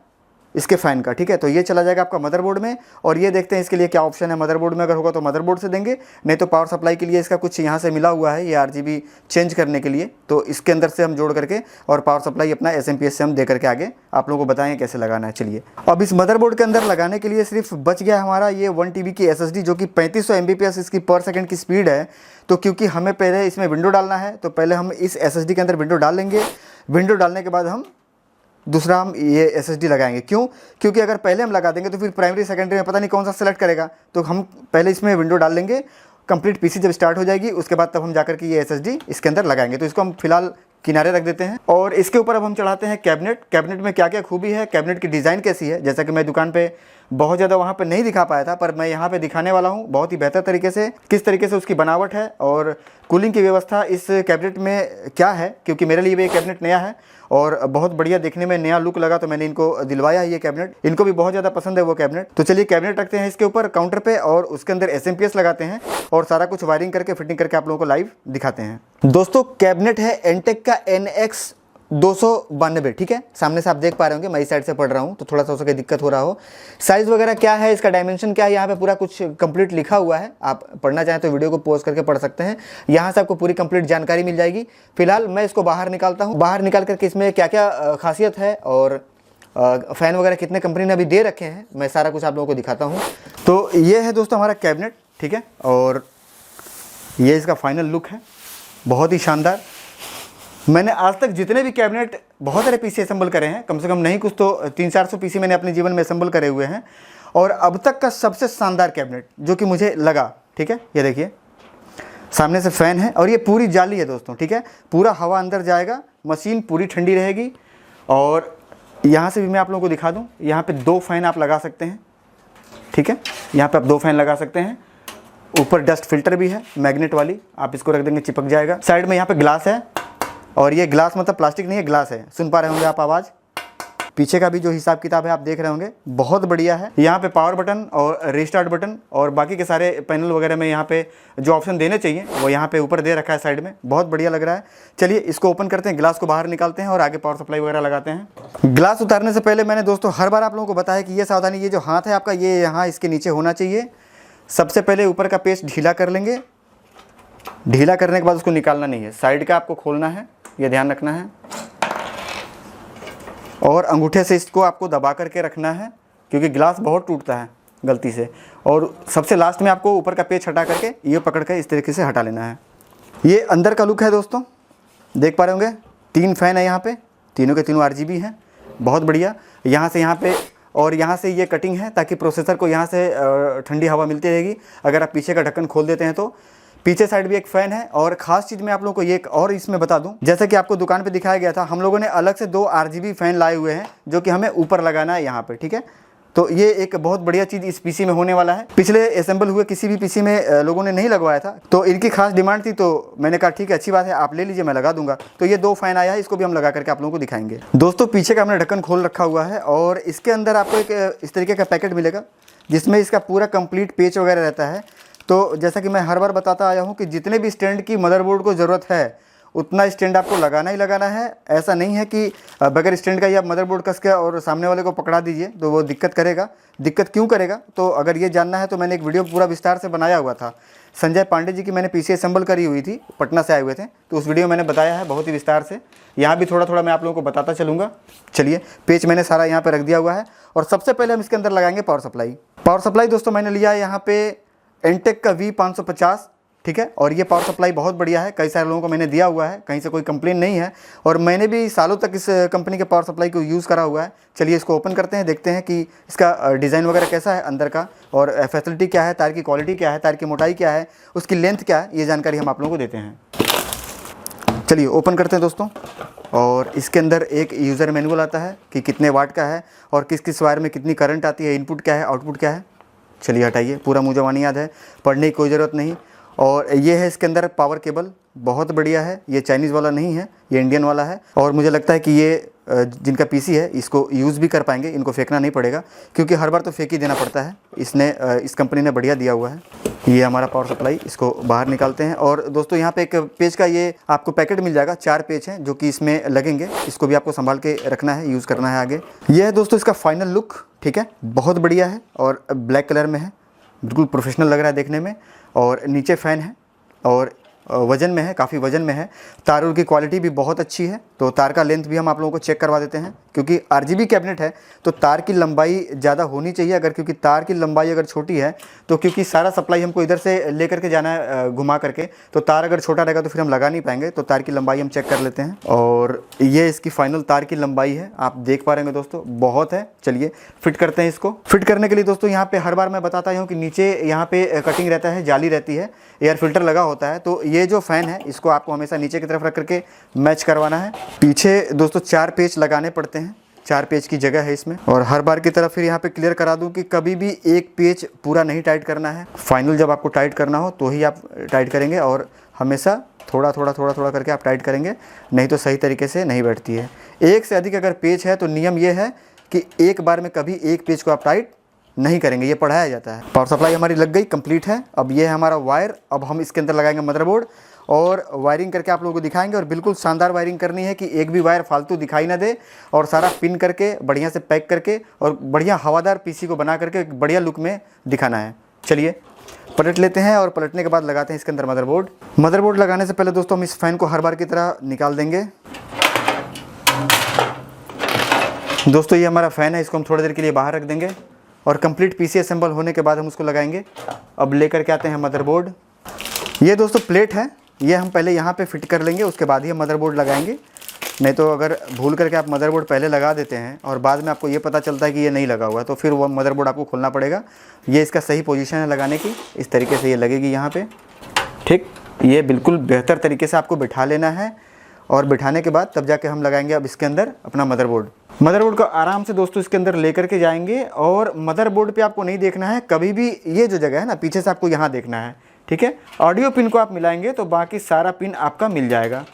इसके फ़ैन का, ठीक है। तो ये चला जाएगा आपका मदरबोर्ड में। और ये देखते हैं इसके लिए क्या ऑप्शन है। मदरबोर्ड में अगर होगा तो मदरबोर्ड से देंगे, नहीं तो पावर सप्लाई के लिए इसका कुछ यहाँ से मिला हुआ है, ये RGB चेंज करने के लिए। तो इसके अंदर से हम जोड़ करके और पावर सप्लाई अपना SMPS से हम दे करके आगे आप लोगों को बताएंगे कैसे लगाना है। चलिए अब इस मदरबोर्ड के अंदर लगाने के लिए सिर्फ बच गया हमारा ये 1 TB की SSD, जो कि 3500 Mbps इसकी पर सेकंड की स्पीड है। तो क्योंकि हमें पहले इसमें विंडो डालना है, तो पहले हम इस SSD के अंदर विंडो डाल लेंगे। विंडो डालने के बाद हम दूसरा हम ये SSD लगाएंगे। क्यों? क्योंकि अगर पहले हम लगा देंगे तो फिर प्राइमरी सेकेंडरी में पता नहीं कौन सा सेलेक्ट करेगा। तो हम पहले इसमें विंडो डाल लेंगे, कंप्लीट पीसी जब स्टार्ट हो जाएगी उसके बाद तब हम जाकर के ये SSD इसके अंदर लगाएंगे। तो इसको हम फिलहाल किनारे रख देते हैं और इसके ऊपर अब हम चढ़ाते हैं कैबिनेट। कैबिनेट में क्या क्या खूबी है, कैबिनेट की डिज़ाइन कैसी है, जैसा कि मैं दुकान पे बहुत ज़्यादा वहाँ पे नहीं दिखा पाया था, पर मैं यहाँ पे दिखाने वाला हूँ बहुत ही बेहतर तरीके से, किस तरीके से उसकी बनावट है और कूलिंग की व्यवस्था इस कैबिनेट में क्या है। क्योंकि मेरे लिए भी ये कैबिनेट नया है और बहुत बढ़िया देखने में नया लुक लगा, तो मैंने इनको दिलवाया है ये कैबिनेट। इनको भी बहुत ज़्यादा पसंद है वो कैबिनेट। तो चलिए कैबिनेट रखते हैं इसके ऊपर काउंटर पे और उसके अंदर SMPS लगाते हैं और सारा कुछ वायरिंग करके फिटिंग करके आप लोगों को लाइव दिखाते हैं। दोस्तों कैबिनेट है एंटेक का NX 292, ठीक है। सामने से आप देख पा रहे होंगे, मैं इस साइड से पढ़ रहा हूँ तो थोड़ा सा उसका दिक्कत हो रहा हो। साइज़ वगैरह क्या है, इसका डायमेंशन क्या है, यहाँ पे पूरा कुछ कंप्लीट लिखा हुआ है। आप पढ़ना चाहें तो वीडियो को पॉज करके पढ़ सकते हैं, यहाँ से आपको पूरी कंप्लीट जानकारी मिल जाएगी। फिलहाल मैं इसको बाहर निकालता हूँ। बाहर निकाल करके इसमें क्या क्या खासियत है और फ़ैन वगैरह कितने कंपनी ने अभी दे रखे हैं, मैं सारा कुछ आप लोगों को दिखाता हूँ। तो ये है दोस्तों हमारा कैबिनेट, ठीक है। और ये इसका फाइनल लुक है, बहुत ही शानदार। मैंने आज तक जितने भी कैबिनेट बहुत सारे पीसी असेंबल करे हैं, कम से कम नहीं कुछ तो 300-400 पीसी मैंने अपने जीवन में असेंबल करे हुए हैं। और अब तक का सबसे शानदार कैबिनेट जो कि मुझे लगा ठीक है, ये देखिए सामने से फ़ैन है और ये पूरी जाली है दोस्तों, ठीक है, पूरा हवा अंदर जाएगा, मशीन पूरी ठंडी रहेगी। और यहाँ से भी मैं आप लोगों को दिखा दूँ, यहाँ पे 2 फ़ैन आप लगा सकते हैं, ठीक है, यहाँ पे आप 2 फ़ैन लगा सकते हैं। ऊपर डस्ट फिल्टर भी है मैग्नेट वाली, आप इसको रख देंगे चिपक जाएगा। साइड में यहाँ पे ग्लास है और ये ग्लास मतलब प्लास्टिक नहीं है, ग्लास है, सुन पा रहे होंगे आप आवाज़। पीछे का भी जो हिसाब किताब है आप देख रहे होंगे, बहुत बढ़िया है। यहाँ पे पावर बटन और रीस्टार्ट बटन और बाकी के सारे पैनल वगैरह में यहाँ पे जो ऑप्शन देने चाहिए वो यहाँ पे ऊपर दे रखा है साइड में, बहुत बढ़िया लग रहा है। चलिए इसको ओपन करते हैं, ग्लास को बाहर निकालते हैं और आगे पावर सप्लाई वगैरह लगाते हैं। ग्लास उतारने से पहले मैंने दोस्तों हर बार आप लोगों को बताया कि ये सावधानी, ये जो हाथ है आपका ये यहाँ इसके नीचे होना चाहिए। सबसे पहले ऊपर का पेस्ट ढीला कर लेंगे, ढीला करने के बाद उसको निकालना नहीं है, साइड का आपको खोलना है, ये ध्यान रखना है। और अंगूठे से इसको आपको दबा करके रखना है क्योंकि ग्लास बहुत टूटता है गलती से। और सबसे लास्ट में आपको ऊपर का पेच हटा करके ये पकड़ कर इस तरीके से हटा लेना है। ये अंदर का लुक है दोस्तों, देख पा रहे होंगे 3 फ़ैन है यहाँ पे, तीनों के तीनों RGB हैं, बहुत बढ़िया। यहाँ से यहाँ पे और यहाँ से ये कटिंग है ताकि प्रोसेसर को यहाँ से ठंडी हवा मिलती रहेगी। अगर आप पीछे का ढक्कन खोल देते हैं तो पीछे साइड भी एक फ़ैन है। और ख़ास चीज़ मैं आप लोगों को ये एक और इसमें बता दूं, जैसा कि आपको दुकान पे दिखाया गया था, हम लोगों ने अलग से 2 RGB फ़ैन लाए हुए हैं जो कि हमें ऊपर लगाना है यहाँ पे, ठीक है। तो ये एक बहुत बढ़िया चीज़ इस पीसी में होने वाला है। पिछले असेंबल हुए किसी भी पीसी में लोगों ने नहीं लगवाया था, तो इनकी खास डिमांड थी, तो मैंने कहा ठीक है, अच्छी बात है, आप ले लीजिए, मैं लगा दूंगा। तो ये 2 फ़ैन आया है, इसको भी हम लगा करके आप लोगों को दिखाएंगे। दोस्तों पीछे का हमने ढक्कन खोल रखा हुआ है और इसके अंदर आपको एक इस तरीके का पैकेट मिलेगा जिसमें इसका पूरा कंप्लीट पेच वगैरह रहता है। तो जैसा कि मैं हर बार बताता आया हूँ कि जितने भी स्टैंड की मदरबोर्ड को ज़रूरत है उतना स्टैंड आपको लगाना ही लगाना है। ऐसा नहीं है कि बगैर स्टैंड का ही आप मदरबोर्ड कस के और सामने वाले को पकड़ा दीजिए तो वो दिक्कत करेगा। दिक्कत क्यों करेगा, तो अगर ये जानना है तो मैंने एक वीडियो पूरा विस्तार से बनाया हुआ था। संजय पांडे जी की मैंने पीसी असेंबल करी हुई थी, पटना से आए हुए थे, तो उस वीडियो मैंने बताया है बहुत ही विस्तार से। यहाँ भी थोड़ा थोड़ा मैं आप लोगों को बताता चलूँगा। चलिए पेच मैंने सारा यहाँ पर रख दिया हुआ है और सबसे पहले हम इसके अंदर लगाएंगे पावर सप्लाई। पावर सप्लाई दोस्तों मैंने लिया है यहाँ पे एनटेक का V550, ठीक है। और ये पावर सप्लाई बहुत बढ़िया है, कई सारे लोगों को मैंने दिया हुआ है, कहीं से कोई कंप्लेन नहीं है और मैंने भी सालों तक इस कंपनी के पावर सप्लाई को यूज़ करा हुआ है। चलिए इसको ओपन करते हैं, देखते हैं कि इसका डिज़ाइन वगैरह कैसा है अंदर का और फैसिलिटी क्या है, तार की क्वालिटी क्या है, तार की मोटाई क्या है, उसकी लेंथ क्या है, ये जानकारी हम आप लोगों को देते हैं। चलिए ओपन करते हैं दोस्तों। और इसके अंदर एक यूज़र मैनुअल आता है कि कितने वाट का है और किस किस वायर में कितनी करंट आती है, इनपुट क्या है, आउटपुट क्या है। चलिए हटाइए, पूरा मुझे वानी याद है, पढ़ने की कोई ज़रूरत नहीं। और ये है इसके अंदर पावर केबल, बहुत बढ़िया है, ये चाइनीज़ वाला नहीं है, ये इंडियन वाला है। और मुझे लगता है कि ये जिनका पीसी है इसको यूज़ भी कर पाएंगे, इनको फेंकना नहीं पड़ेगा क्योंकि हर बार तो फेंक ही देना पड़ता है। इस कंपनी ने बढ़िया दिया हुआ है। ये हमारा पावर सप्लाई, इसको बाहर निकालते हैं। और दोस्तों यहाँ पे एक पेज का ये आपको पैकेट मिल जाएगा, 4 पेज हैं जो कि इसमें लगेंगे, इसको भी आपको संभाल के रखना है, यूज़ करना है आगे। ये है दोस्तों इसका फाइनल लुक, ठीक है, बहुत बढ़िया है और ब्लैक कलर में है, बिल्कुल प्रोफेशनल लग रहा है देखने में। और नीचे फ़ैन है और वज़न में है, काफ़ी वज़न में है। तारों की क्वालिटी भी बहुत अच्छी है, तो तार का लेंथ भी हम आप लोगों को चेक करवा देते हैं क्योंकि RGB कैबिनेट है तो तार की लंबाई ज़्यादा होनी चाहिए। अगर क्योंकि तार की लंबाई अगर छोटी है तो क्योंकि सारा सप्लाई हमको इधर से ले करके जाना है घुमा करके, तो तार अगर छोटा रहेगा तो फिर हम लगा नहीं पाएंगे। तो तार की लंबाई हम चेक कर लेते हैं और ये इसकी फाइनल तार की लंबाई है, आप देख पा रहे होंगे दोस्तों, बहुत है। चलिए फिट करते हैं इसको। फिट करने के लिए दोस्तों यहाँ पे हर बार मैं बताता हूँ कि नीचे यहाँ पे कटिंग रहता है, जाली रहती है, एयर फिल्टर लगा होता है। तो ये जो फ़ैन है इसको आपको हमेशा नीचे की तरफ रख करके मैच करवाना है। पीछे दोस्तों 4 पेच लगाने पड़ते हैं, 4 पेच की जगह है इसमें। और हर बार की तरफ फिर यहाँ पे क्लियर करा दूं कि कभी भी एक पेच पूरा नहीं टाइट करना है। फाइनल जब आपको टाइट करना हो तो ही आप टाइट करेंगे और हमेशा थोड़ा थोड़ा करके आप टाइट करेंगे, नहीं तो सही तरीके से नहीं बैठती है। एक से अधिक अगर पेच है तो नियम ये है कि एक बार में कभी एक पेच को आप टाइट नहीं करेंगे, ये पढ़ाया जाता है। पावर सप्लाई हमारी लग गई, कंप्लीट है। अब ये है हमारा वायर, अब हम इसके अंदर लगाएंगे मदरबोर्ड और वायरिंग करके आप लोगों को दिखाएंगे। और बिल्कुल शानदार वायरिंग करनी है कि एक भी वायर फालतू दिखाई ना दे और सारा पिन करके बढ़िया से पैक करके और बढ़िया हवादार पीसी को बना करके बढ़िया लुक में दिखाना है। चलिए पलट लेते हैं और पलटने के बाद लगाते हैं इसके अंदर मदरबोर्ड। मदरबोर्ड लगाने से पहले दोस्तों हम इस फ़ैन को हर बार की तरह निकाल देंगे। दोस्तों ये हमारा फ़ैन है, इसको हम थोड़ी देर के लिए बाहर रख देंगे और कंप्लीट पीसी असेंबल होने के बाद हम उसको लगाएंगे। अब लेकर के आते हैं मदरबोर्ड। ये दोस्तों प्लेट है, ये हम पहले यहाँ पे फिट कर लेंगे, उसके बाद ही हम मदरबोर्ड लगाएंगे। नहीं तो अगर भूल करके आप मदरबोर्ड पहले लगा देते हैं और बाद में आपको ये पता चलता है कि ये नहीं लगा हुआ है, तो फिर वो मदरबोर्ड आपको खोलना पड़ेगा। ये इसका सही पोजीशन है लगाने की, इस तरीके से ये लगेगी यहाँ पे, ठीक। ये बिल्कुल बेहतर तरीके से आपको बिठा लेना है और बिठाने के बाद तब जाके हम लगाएंगे अब इसके अंदर अपना मदरबोर्ड। मदरबोर्ड को आराम से दोस्तों इसके अंदर लेकर के जाएंगे और मदरबोर्ड पे आपको नहीं देखना है कभी भी, ये जो जगह है ना पीछे से आपको यहाँ देखना है, ठीक है। ऑडियो पिन को आप मिलाएंगे तो बाकी सारा पिन आपका मिल जाएगा।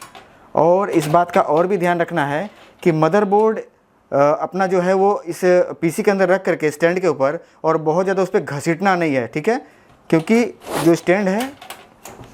और इस बात का और भी ध्यान रखना है कि मदरबोर्ड अपना जो है वो इस पीसी के अंदर रख करके स्टैंड के ऊपर और बहुत ज़्यादा उस पर घसीटना नहीं है, ठीक है, क्योंकि जो स्टैंड है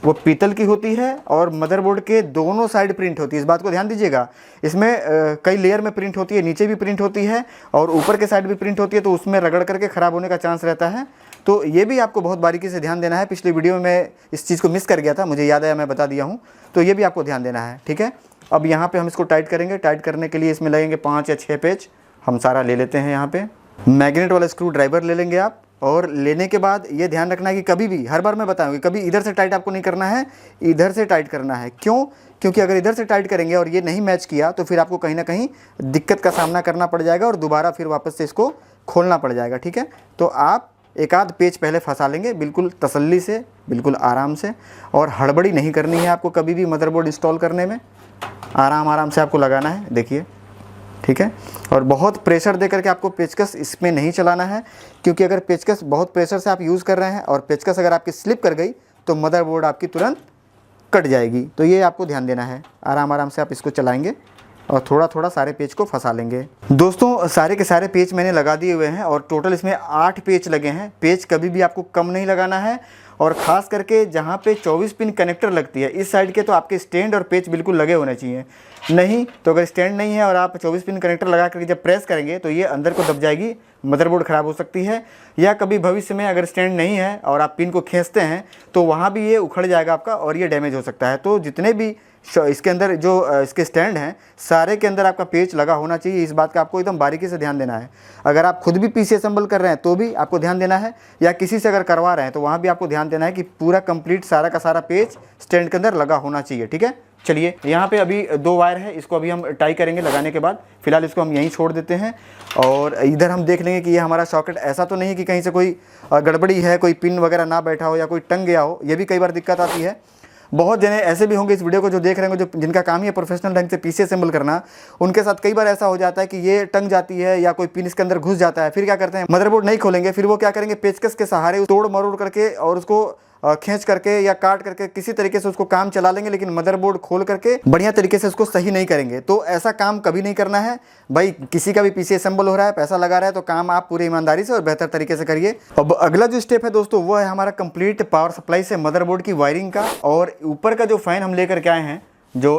वो पीतल की होती है और मदरबोर्ड के दोनों साइड प्रिंट होती है, इस बात को ध्यान दीजिएगा। इसमें कई लेयर में प्रिंट होती है, नीचे भी प्रिंट होती है और ऊपर के साइड भी प्रिंट होती है, तो उसमें रगड़ करके ख़राब होने का चांस रहता है। तो ये भी आपको बहुत बारीकी से ध्यान देना है। पिछली वीडियो में मैं इस चीज़ को मिस कर गया था, मुझे याद आया, मैं बता दिया हूँ, तो ये भी आपको ध्यान देना है, ठीक है। अब यहाँ पर हम इसको टाइट करेंगे। टाइट करने के लिए इसमें लगेंगे 5 या 6 पेच, हम सारा ले लेते हैं। यहाँ पर मैग्नेट वाला स्क्रू ड्राइवर ले लेंगे आप, और लेने के बाद ये ध्यान रखना है कि कभी भी, हर बार मैं बताऊंगी, कभी इधर से टाइट आपको नहीं करना है, इधर से टाइट करना है। क्यों? क्योंकि अगर इधर से टाइट करेंगे और ये नहीं मैच किया तो फिर आपको कहीं ना कहीं दिक्कत का सामना करना पड़ जाएगा और दोबारा फिर वापस से इसको खोलना पड़ जाएगा, ठीक है। तो आप एक आध पेच पहले फंसा लेंगे, बिल्कुल तसल्ली से, बिल्कुल आराम से, और हड़बड़ी नहीं करनी है आपको कभी भी मदरबोर्ड इंस्टॉल करने में। आराम से आपको लगाना है, देखिए, ठीक है। और बहुत प्रेशर दे करके आपको पेचकस इसमें नहीं चलाना है, क्योंकि अगर पेचकस बहुत प्रेशर से आप यूज़ कर रहे हैं और पेचकस अगर आपकी स्लिप कर गई तो मदरबोर्ड आपकी तुरंत कट जाएगी। तो ये आपको ध्यान देना है। आराम से आप इसको चलाएंगे और थोड़ा थोड़ा सारे पेच को फंसा लेंगे। दोस्तों सारे के सारे पेच मैंने लगा दिए हुए हैं और टोटल इसमें 8 पेच लगे हैं। पेच कभी भी आपको कम नहीं लगाना है, और ख़ास करके जहाँ पे 24 पिन कनेक्टर लगती है इस साइड के, तो आपके स्टैंड और पेच बिल्कुल लगे होने चाहिए। नहीं तो अगर स्टैंड नहीं है और आप 24 पिन कनेक्टर लगा करके जब प्रेस करेंगे तो ये अंदर को दब जाएगी, मदरबोर्ड ख़राब हो सकती है। या कभी भविष्य में अगर स्टैंड नहीं है और आप पिन को खींचते हैं तो वहाँ भी ये उखड़ जाएगा आपका और ये डैमेज हो सकता है। तो जितने भी इसके अंदर जो इसके स्टैंड हैं सारे के अंदर आपका पेच लगा होना चाहिए। इस बात का आपको एकदम बारीकी से ध्यान देना है। अगर आप खुद भी पीसी असेंबल कर रहे हैं तो भी आपको ध्यान देना है, या किसी से अगर करवा रहे हैं तो वहाँ भी आपको ध्यान देना है कि पूरा कंप्लीट सारा का सारा पेच स्टैंड के अंदर लगा होना चाहिए, ठीक है। चलिए यहाँ पे अभी 2 वायर है, इसको अभी हम टाई करेंगे लगाने के बाद। फिलहाल इसको हम यहीं छोड़ देते हैं और इधर हम देख लेंगे कि ये हमारा सॉकेट ऐसा तो नहीं कि कहीं से कोई गड़बड़ी है, कोई पिन वगैरह ना बैठा हो या कोई टंग गया हो। ये भी कई बार दिक्कत आती है। बहुत जने ऐसे भी होंगे इस वीडियो को जो देख रहे होंगे, जो जिनका काम ही है प्रोफेशनल ढंग से पीसी असेंबल करना, उनके साथ कई बार ऐसा हो जाता है कि ये टंग जाती है या कोई पिन इसके अंदर घुस जाता है। फिर क्या करते हैं, मदरबोर्ड नहीं खोलेंगे, फिर वो क्या करेंगे, पेचकस के सहारे तोड़ मरोड़ करके और उसको खींच करके या काट करके किसी तरीके से उसको काम चला लेंगे, लेकिन मदरबोर्ड खोल करके बढ़िया तरीके से उसको सही नहीं करेंगे। तो ऐसा काम कभी नहीं करना है भाई। किसी का भी पीसी असेंबल हो रहा है, पैसा लगा रहा है, तो काम आप पूरी ईमानदारी से और बेहतर तरीके से करिए। अब अगला जो स्टेप है दोस्तों वो है हमारा कंप्लीट पावर सप्लाई से मदरबोर्ड की वायरिंग का। और ऊपर का जो फैन हम लेकर के आए हैं, जो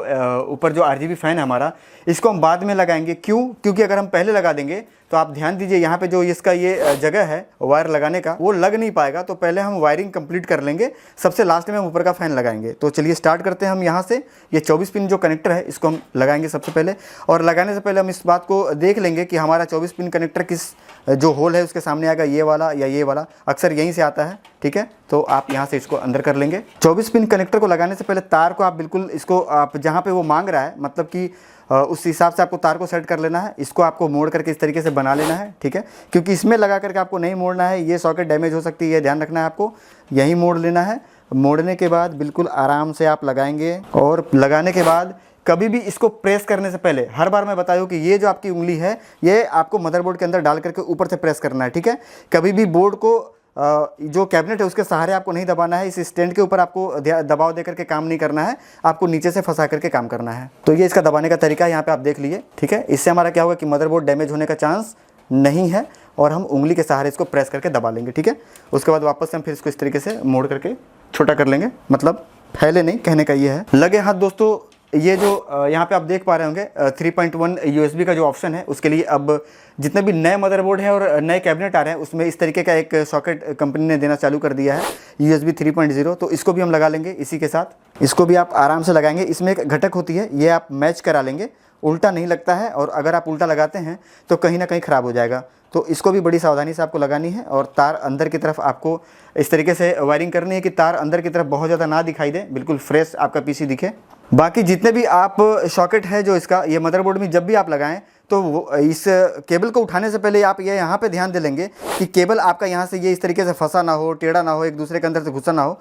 ऊपर जो RGB फैन है हमारा, इसको हम बाद में लगाएंगे। क्यों? क्योंकि अगर हम पहले लगा देंगे तो आप ध्यान दीजिए यहाँ पे जो इसका ये जगह है वायर लगाने का, वो लग नहीं पाएगा। तो पहले हम वायरिंग कंप्लीट कर लेंगे, सबसे लास्ट में हम ऊपर का फैन लगाएंगे। तो चलिए स्टार्ट करते हैं हम यहाँ से। ये 24 पिन जो कनेक्टर है इसको हम लगाएंगे सबसे पहले, और लगाने से पहले हम इस बात को देख लेंगे कि हमारा 24 पिन कनेक्टर किस जो होल है उसके सामने आएगा, ये वाला या ये वाला, अक्सर यहीं से आता है, ठीक है। तो आप यहाँ से इसको अंदर कर लेंगे। 24 पिन कनेक्टर को लगाने से पहले तार को आप बिल्कुल इसको आप जहाँ पे वो मांग रहा है, मतलब कि उस हिसाब से आपको तार को सेट कर लेना है। इसको आपको मोड़ करके इस तरीके से बना लेना है, ठीक है, क्योंकि इसमें लगा करके आपको नहीं मोड़ना है, ये सॉकेट डैमेज हो सकती है, ये ध्यान रखना है आपको। यहीं मोड़ लेना है। मोड़ने के बाद बिल्कुल आराम से आप लगाएंगे, और लगाने के बाद कभी भी इसको प्रेस करने से पहले, हर बार मैं बताऊँ कि ये जो आपकी उंगली है ये आपको मदरबोर्ड के अंदर डाल करके ऊपर से प्रेस करना है, ठीक है। कभी भी बोर्ड को जो कैबिनेट है उसके सहारे आपको नहीं दबाना है। इस स्टैंड के ऊपर आपको दबाव दे करके काम नहीं करना है, आपको नीचे से फंसा करके काम करना है। तो ये इसका दबाने का तरीका है, यहाँ पे आप देख लिए, ठीक है। इससे हमारा क्या होगा कि मदरबोर्ड डैमेज होने का चांस नहीं है, और हम उंगली के सहारे इसको प्रेस करके दबा लेंगे, ठीक है। उसके बाद वापस से हम फिर इसको इस तरीके से मोड़ करके छोटा कर लेंगे, मतलब फैले नहीं, कहने का ये है। लगे हाथ दोस्तों, ये जो यहाँ पे आप देख पा रहे होंगे 3.1 USB का जो ऑप्शन है, उसके लिए अब जितने भी नए मदरबोर्ड हैं और नए कैबिनेट आ रहे हैं उसमें इस तरीके का एक सॉकेट कंपनी ने देना चालू कर दिया है, USB 3.0। तो इसको भी हम लगा लेंगे इसी के साथ। इसको भी आप आराम से लगाएंगे। इसमें एक घटक होती है, ये आप मैच करा लेंगे उल्टा नहीं लगता है, और अगर आप उल्टा लगाते हैं तो कहीं ना कहीं ख़राब हो जाएगा। तो इसको भी बड़ी सावधानी से आपको लगानी है, और तार अंदर की तरफ आपको इस तरीके से वायरिंग करनी है कि तार अंदर की तरफ बहुत ज़्यादा ना दिखाई दे, बिल्कुल फ्रेश आपका पीसी दिखे। बाकी जितने भी आप सॉकेट है जो इसका, ये मदरबोर्ड में जब भी आप लगाएं तो इस केबल को उठाने से पहले आप ये यहाँ पे ध्यान दे लेंगे कि केबल आपका यहाँ से ये इस तरीके से फंसा ना हो, टेढ़ा ना हो, एक दूसरे के अंदर से घुसा ना हो।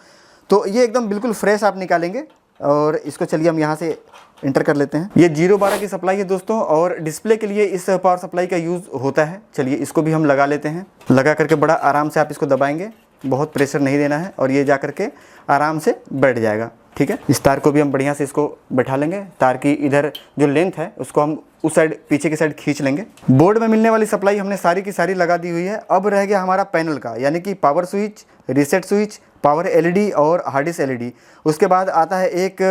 तो ये एकदम बिल्कुल फ्रेश आप निकालेंगे, और इसको चलिए हम यहाँ से इंटर कर लेते हैं। ये 012 की सप्लाई है दोस्तों, और डिस्प्ले के लिए इस पावर सप्लाई का यूज़ होता है। चलिए इसको भी हम लगा लेते हैं। लगा करके बड़ा आराम से आप इसको दबाएंगे, बहुत प्रेशर नहीं देना है, और ये जा करके आराम से बैठ जाएगा। ठीक है, इस तार को भी हम बढ़िया से इसको बैठा लेंगे। तार की इधर जो लेंथ है उसको हम उस साइड, पीछे की साइड खींच लेंगे। बोर्ड में मिलने वाली सप्लाई हमने सारी की सारी लगा दी हुई है। अब रह गया हमारा पैनल का, यानी कि power switch, reset switch, power LED और हार्ड डिस्क एलईडी। उसके बाद आता है एक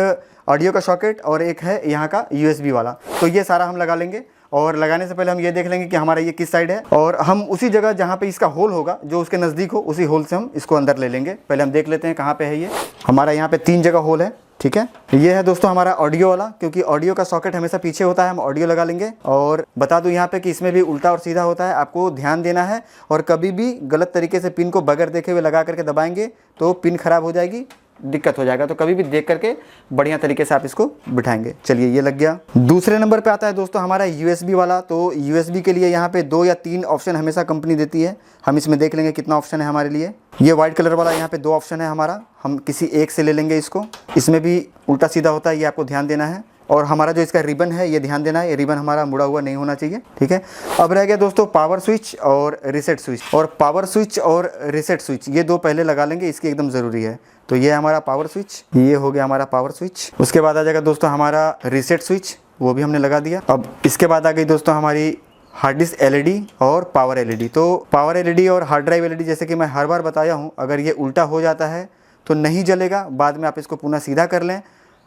ऑडियो का सॉकेट और एक है यहाँ का यूएसबी वाला। तो ये सारा हम लगा लेंगे, और लगाने से पहले हम ये देख लेंगे कि हमारा ये किस साइड है, और हम उसी जगह जहाँ पे इसका होल होगा, जो उसके नज़दीक हो, उसी होल से हम इसको अंदर ले लेंगे। पहले हम देख लेते हैं कहाँ पे है ये। हमारा यहाँ पे 3 जगह होल है। ठीक है, ये है दोस्तों हमारा ऑडियो वाला, क्योंकि ऑडियो का सॉकेट हमेशा पीछे होता है, हम ऑडियो लगा लेंगे। और बता दूं यहाँ पे कि इसमें भी उल्टा और सीधा होता है, आपको ध्यान देना है। और कभी भी गलत तरीके से पिन को बगैर देखे हुए लगा करके दबाएंगे तो पिन खराब हो जाएगी, दिक्कत हो जाएगा। तो कभी भी देख करके बढ़िया तरीके से आप इसको बिठाएंगे। चलिए ये लग गया। दूसरे नंबर पे आता है दोस्तों हमारा यूएसबी वाला। तो यूएसबी के लिए यहाँ पे 2 या 3 ऑप्शन हमेशा कंपनी देती है। हम इसमें देख लेंगे कितना ऑप्शन है हमारे लिए। ये वाइट कलर वाला यहाँ पे 2 ऑप्शन है हमारा, हम किसी एक से ले लेंगे इसको। इसमें भी उल्टा सीधा होता है, ये आपको ध्यान देना है। और हमारा जो इसका रिबन है ये ध्यान देना है, ये रिबन हमारा मुड़ा हुआ नहीं होना चाहिए। ठीक है, अब रह गया दोस्तों पावर स्विच और रीसेट स्विच। और पावर स्विच और रीसेट स्विच ये 2 पहले लगा लेंगे, इसकी एकदम ज़रूरी है। तो ये हमारा पावर स्विच, ये हो गया हमारा पावर स्विच। उसके बाद आ जाएगा दोस्तों हमारा रीसेट स्विच, वो भी हमने लगा दिया। अब इसके बाद आ गई दोस्तों हमारी हार्ड डिस्क एलईडी और पावर एलईडी। तो पावर एलईडी और हार्ड ड्राइव एलईडी, जैसे कि मैं हर बार बताया हूँ, अगर ये उल्टा हो जाता है तो नहीं जलेगा। बाद में आप इसको पुनः सीधा कर लें,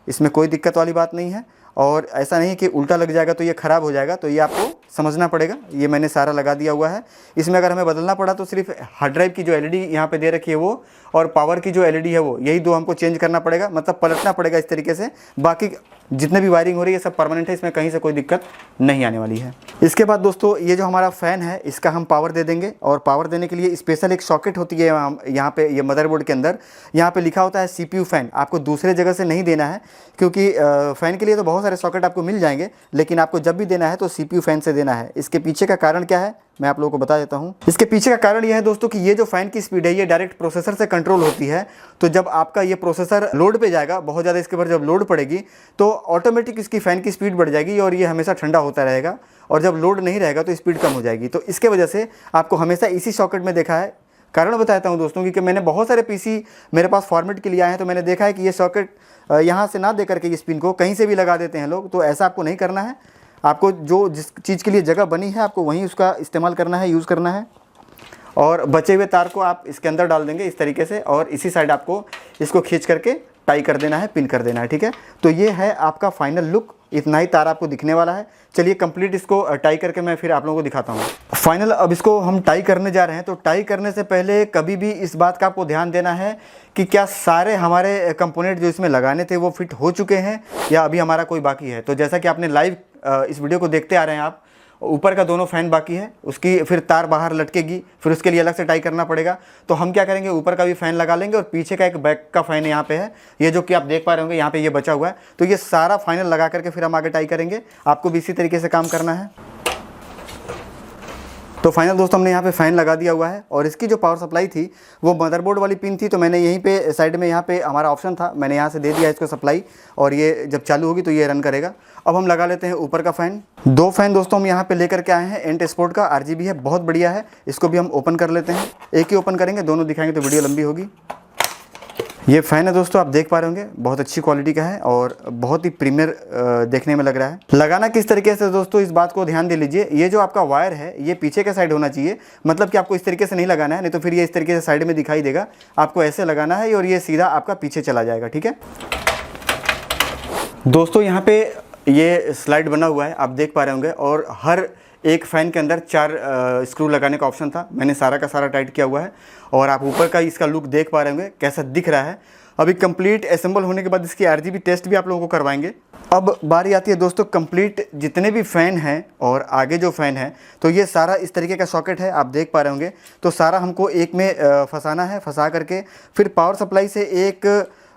इसमें कोई दिक्कत वाली बात नहीं है। और ऐसा नहीं कि उल्टा लग जाएगा तो ये ख़राब हो जाएगा, तो ये आपको समझना पड़ेगा। ये मैंने सारा लगा दिया हुआ है। इसमें अगर हमें बदलना पड़ा तो सिर्फ हार्ड ड्राइव की जो एलईडी यहाँ पे दे रखी है वो, और पावर की जो एलईडी है वो, यही 2 हमको चेंज करना पड़ेगा, मतलब पलटना पड़ेगा इस तरीके से। बाकी जितने भी वायरिंग हो रही है सब परमानेंट है, इसमें कहीं से कोई दिक्कत नहीं आने वाली है। इसके बाद दोस्तों ये जो हमारा फ़ैन है इसका हम पावर दे देंगे, और पावर देने के लिए स्पेशल एक सॉकेट होती है यहाँ पे, ये मदरबोर्ड के अंदर यहाँ पे लिखा होता है CPU फ़ैन। आपको दूसरे जगह से नहीं देना है, क्योंकि फ़ैन के लिए तो बहुत सारे सॉकेट आपको मिल जाएंगे, लेकिन आपको जब भी देना है तो CPU फ़ैन से देना है। इसके पीछे का कारण क्या है मैं आप लोगों को बता देता हूँ। इसके पीछे का कारण यह है दोस्तों कि ये जो फ़ैन की स्पीड है ये डायरेक्ट प्रोसेसर से कंट्रोल होती है। तो जब आपका ये प्रोसेसर लोड पे जाएगा, बहुत ज़्यादा इसके ऊपर जब लोड पड़ेगी तो ऑटोमेटिक इसकी फ़ैन की स्पीड बढ़ जाएगी, और ये हमेशा ठंडा होता रहेगा। और जब लोड नहीं रहेगा तो स्पीड कम हो जाएगी। तो इसके वजह से आपको हमेशा इसी सॉकेट में देखा है। कारण बताता हूँ दोस्तों, क्योंकि मैंने बहुत सारे पीसी मेरे पास फॉर्मेट के लिए आए हैं, तो मैंने देखा है कि ये सॉकेट यहाँ से ना दे करके इस पिन को कहीं से भी लगा देते हैं लोग। तो ऐसा आपको नहीं करना है। आपको जो जिस चीज़ के लिए जगह बनी है आपको वहीं उसका इस्तेमाल करना है, यूज़ करना है। और बचे हुए तार को आप इसके अंदर डाल देंगे इस तरीके से, और इसी साइड आपको इसको खींच करके टाई कर देना है, पिन कर देना है। ठीक है, तो ये है आपका फाइनल लुक। इतना ही तार आपको दिखने वाला है। चलिए कंप्लीट इसको टाई करके मैं फिर आप लोगों को दिखाता हूँ। फाइनल अब इसको हम टाई करने जा रहे हैं। तो टाई करने से पहले कभी भी इस बात का आपको ध्यान देना है कि क्या सारे हमारे कंपोनेंट जो इसमें लगाने थे वो फिट हो चुके हैं या अभी हमारा कोई बाकी है। तो जैसा कि आपने लाइव इस वीडियो को देखते आ रहे हैं आप, ऊपर का दोनों फ़ैन बाकी है, उसकी फिर तार बाहर लटकेगी, फिर उसके लिए अलग से टाई करना पड़ेगा। तो हम क्या करेंगे, ऊपर का भी फ़ैन लगा लेंगे, और पीछे का एक बैक का फ़ैन यहाँ पे है, ये जो कि आप देख पा रहे होंगे यहाँ पे ये बचा हुआ है। तो ये सारा फाइनल लगा करके फिर हम आगे टाई करेंगे। आपको भी इसी तरीके से काम करना है। तो फाइनल दोस्तों हमने यहाँ पे फ़ैन लगा दिया हुआ है, और इसकी जो पावर सप्लाई थी वो मदरबोर्ड वाली पिन थी। तो मैंने यहीं पे साइड में यहाँ पे हमारा ऑप्शन था, मैंने यहाँ से दे दिया इसको सप्लाई, और ये जब चालू होगी तो ये रन करेगा। अब हम लगा लेते हैं ऊपर का फ़ैन। 2 फ़ैन दोस्तों हम यहाँ पे लेकर के आए हैं। एंट स्पोर्ट का RGB है, बहुत बढ़िया है। इसको भी हम ओपन कर लेते हैं। एक ही ओपन करेंगे, दोनों दिखाएंगे तो वीडियो लंबी होगी। ये फ़ैन है दोस्तों, आप देख पा रहे होंगे, बहुत अच्छी क्वालिटी का है और बहुत ही प्रीमियर देखने में लग रहा है। लगाना किस तरीके से दोस्तों, इस बात को ध्यान दे लीजिए। ये जो आपका वायर है ये पीछे के साइड होना चाहिए, मतलब कि आपको इस तरीके से नहीं लगाना है, नहीं तो फिर ये इस तरीके से साइड में दिखाई देगा। आपको ऐसे लगाना है और ये सीधा आपका पीछे चला जाएगा। ठीक है दोस्तों, यहाँ पे ये स्लाइड बना हुआ है, आप देख पा रहे होंगे, और हर एक फ़ैन के अंदर 4 स्क्रू लगाने का ऑप्शन था। मैंने सारा का सारा टाइट किया हुआ है, और आप ऊपर का इसका लुक देख पा रहे होंगे कैसा दिख रहा है। अभी कंप्लीट असेंबल होने के बाद इसकी RGB टेस्ट भी आप लोगों को करवाएंगे। अब बारी आती है दोस्तों कंप्लीट जितने भी फ़ैन हैं और आगे जो फ़ैन है, तो ये सारा इस तरीके का सॉकेट है, आप देख पा रहे होंगे। तो सारा हमको एक में फंसाना है, फंसा करके फिर पावर सप्लाई से एक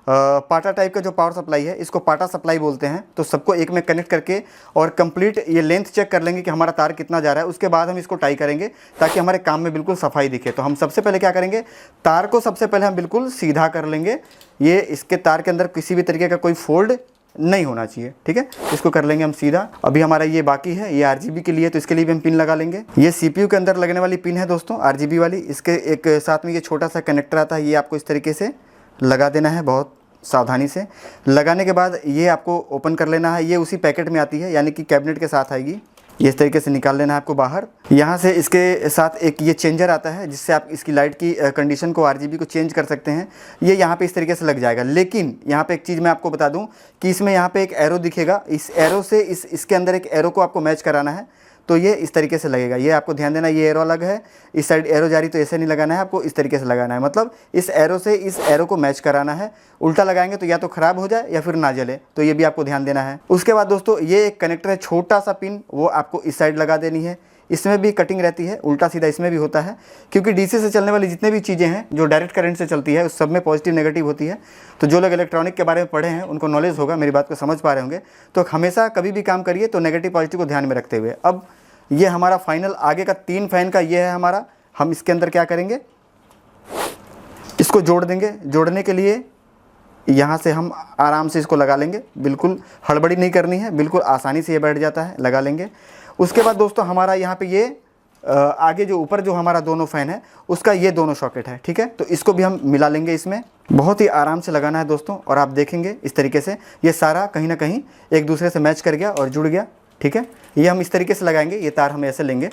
पाटा टाइप का जो पावर सप्लाई है, इसको पाटा सप्लाई बोलते हैं, तो सबको एक में कनेक्ट करके और कंप्लीट ये लेंथ चेक कर लेंगे कि हमारा तार कितना जा रहा है। उसके बाद हम इसको टाई करेंगे ताकि हमारे काम में बिल्कुल सफाई दिखे। तो हम सबसे पहले क्या करेंगे, तार को सबसे पहले हम बिल्कुल सीधा कर लेंगे। ये इसके तार के अंदर किसी भी तरीके का कोई फोल्ड नहीं होना चाहिए, ठीक है। इसको कर लेंगे हम सीधा। अभी हमारा ये बाकी है, ये RGB के लिए, तो इसके लिए भी हम पिन लगा लेंगे। ये CPU के अंदर लगने वाली पिन है दोस्तों, RGB वाली। इसके एक साथ में ये छोटा सा कनेक्टर आता है, ये आपको इस तरीके से लगा देना है, बहुत सावधानी से। लगाने के बाद ये आपको ओपन कर लेना है। ये उसी पैकेट में आती है, यानी कि कैबिनेट के साथ आएगी। ये इस तरीके से निकाल लेना है आपको बाहर। यहाँ से इसके साथ एक ये चेंजर आता है, जिससे आप इसकी लाइट की कंडीशन को, RGB को चेंज कर सकते हैं। ये यहाँ पे इस तरीके से लग जाएगा। लेकिन यहाँ पे एक चीज़ मैं आपको बता दूँ कि इसमें यहाँ पे एक एरो दिखेगा। इस एरो से इसके अंदर एक एरो को आपको मैच कराना है, तो ये इस तरीके से लगेगा। ये आपको ध्यान देना, ये एरो अलग है, इस साइड एरो जारी, तो ऐसे नहीं लगाना है आपको, इस तरीके से लगाना है। मतलब इस एरो से इस एरो को मैच कराना है। उल्टा लगाएंगे तो या तो ख़राब हो जाए या फिर ना जले, तो ये भी आपको ध्यान देना है। उसके बाद दोस्तों ये एक कनेक्टर है, छोटा सा पिन, वो आपको इस साइड लगा देनी है। इसमें भी कटिंग रहती है, उल्टा सीधा इसमें भी होता है, क्योंकि DC से चलने वाली जितने भी चीज़ें हैं जो डायरेक्ट करंट से चलती है, उस सब में पॉजिटिव नेगेटिव होती है। तो जो लोग इलेक्ट्रॉनिक के बारे में पढ़े हैं उनको नॉलेज होगा, मेरी बात को समझ पा रहे होंगे। तो हमेशा कभी भी काम करिए तो नेगेटिव पॉजिटिव को ध्यान में रखते हुए। अब ये हमारा फाइनल आगे का 3 फैन का ये है हमारा। हम इसके अंदर क्या करेंगे, इसको जोड़ देंगे। जोड़ने के लिए यहाँ से हम आराम से इसको लगा लेंगे, बिल्कुल हड़बड़ी नहीं करनी है, बिल्कुल आसानी से ये बैठ जाता है, लगा लेंगे। उसके बाद दोस्तों हमारा यहाँ पे ये आगे जो ऊपर जो हमारा दोनों फ़ैन है उसका ये दोनों सॉकेट है, ठीक है। तो इसको भी हम मिला लेंगे इसमें। बहुत ही आराम से लगाना है दोस्तों, और आप देखेंगे इस तरीके से ये सारा कहीं ना कहीं एक दूसरे से मैच कर गया और जुड़ गया, ठीक है। ये हम इस तरीके से लगाएंगे, ये तार हम ऐसे लेंगे।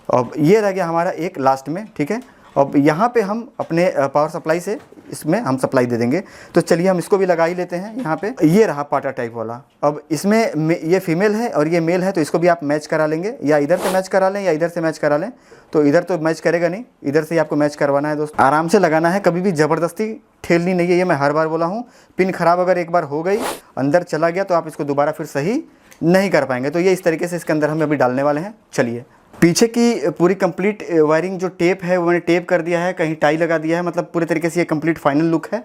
अब ये रह गया हमारा एक लास्ट में, ठीक है। अब यहाँ पे हम अपने पावर सप्लाई से इसमें हम सप्लाई दे देंगे। तो चलिए हम इसको भी लगा ही लेते हैं। यहाँ पे ये रहा पाटा टाइप वाला। अब इसमें ये फीमेल है और ये मेल है, तो इसको भी आप मैच करा लेंगे, या इधर से मैच करा लें या इधर से मैच करा लें। तो इधर तो मैच करेगा नहीं, इधर से ही आपको मैच करवाना है दोस्तों। आराम से लगाना है, कभी भी ज़बरदस्ती ठेलनी नहीं है, ये मैं हर बार बोला हूँ। पिन खराब अगर एक बार हो गई, अंदर चला गया, तो आप इसको दोबारा फिर सही नहीं कर पाएंगे। तो ये इस तरीके से इसके अंदर हम अभी डालने वाले हैं। चलिए, पीछे की पूरी कंप्लीट वायरिंग जो टेप है वो मैंने टेप कर दिया है, कहीं टाई लगा दिया है, मतलब पूरे तरीके से ये कंप्लीट फाइनल लुक है।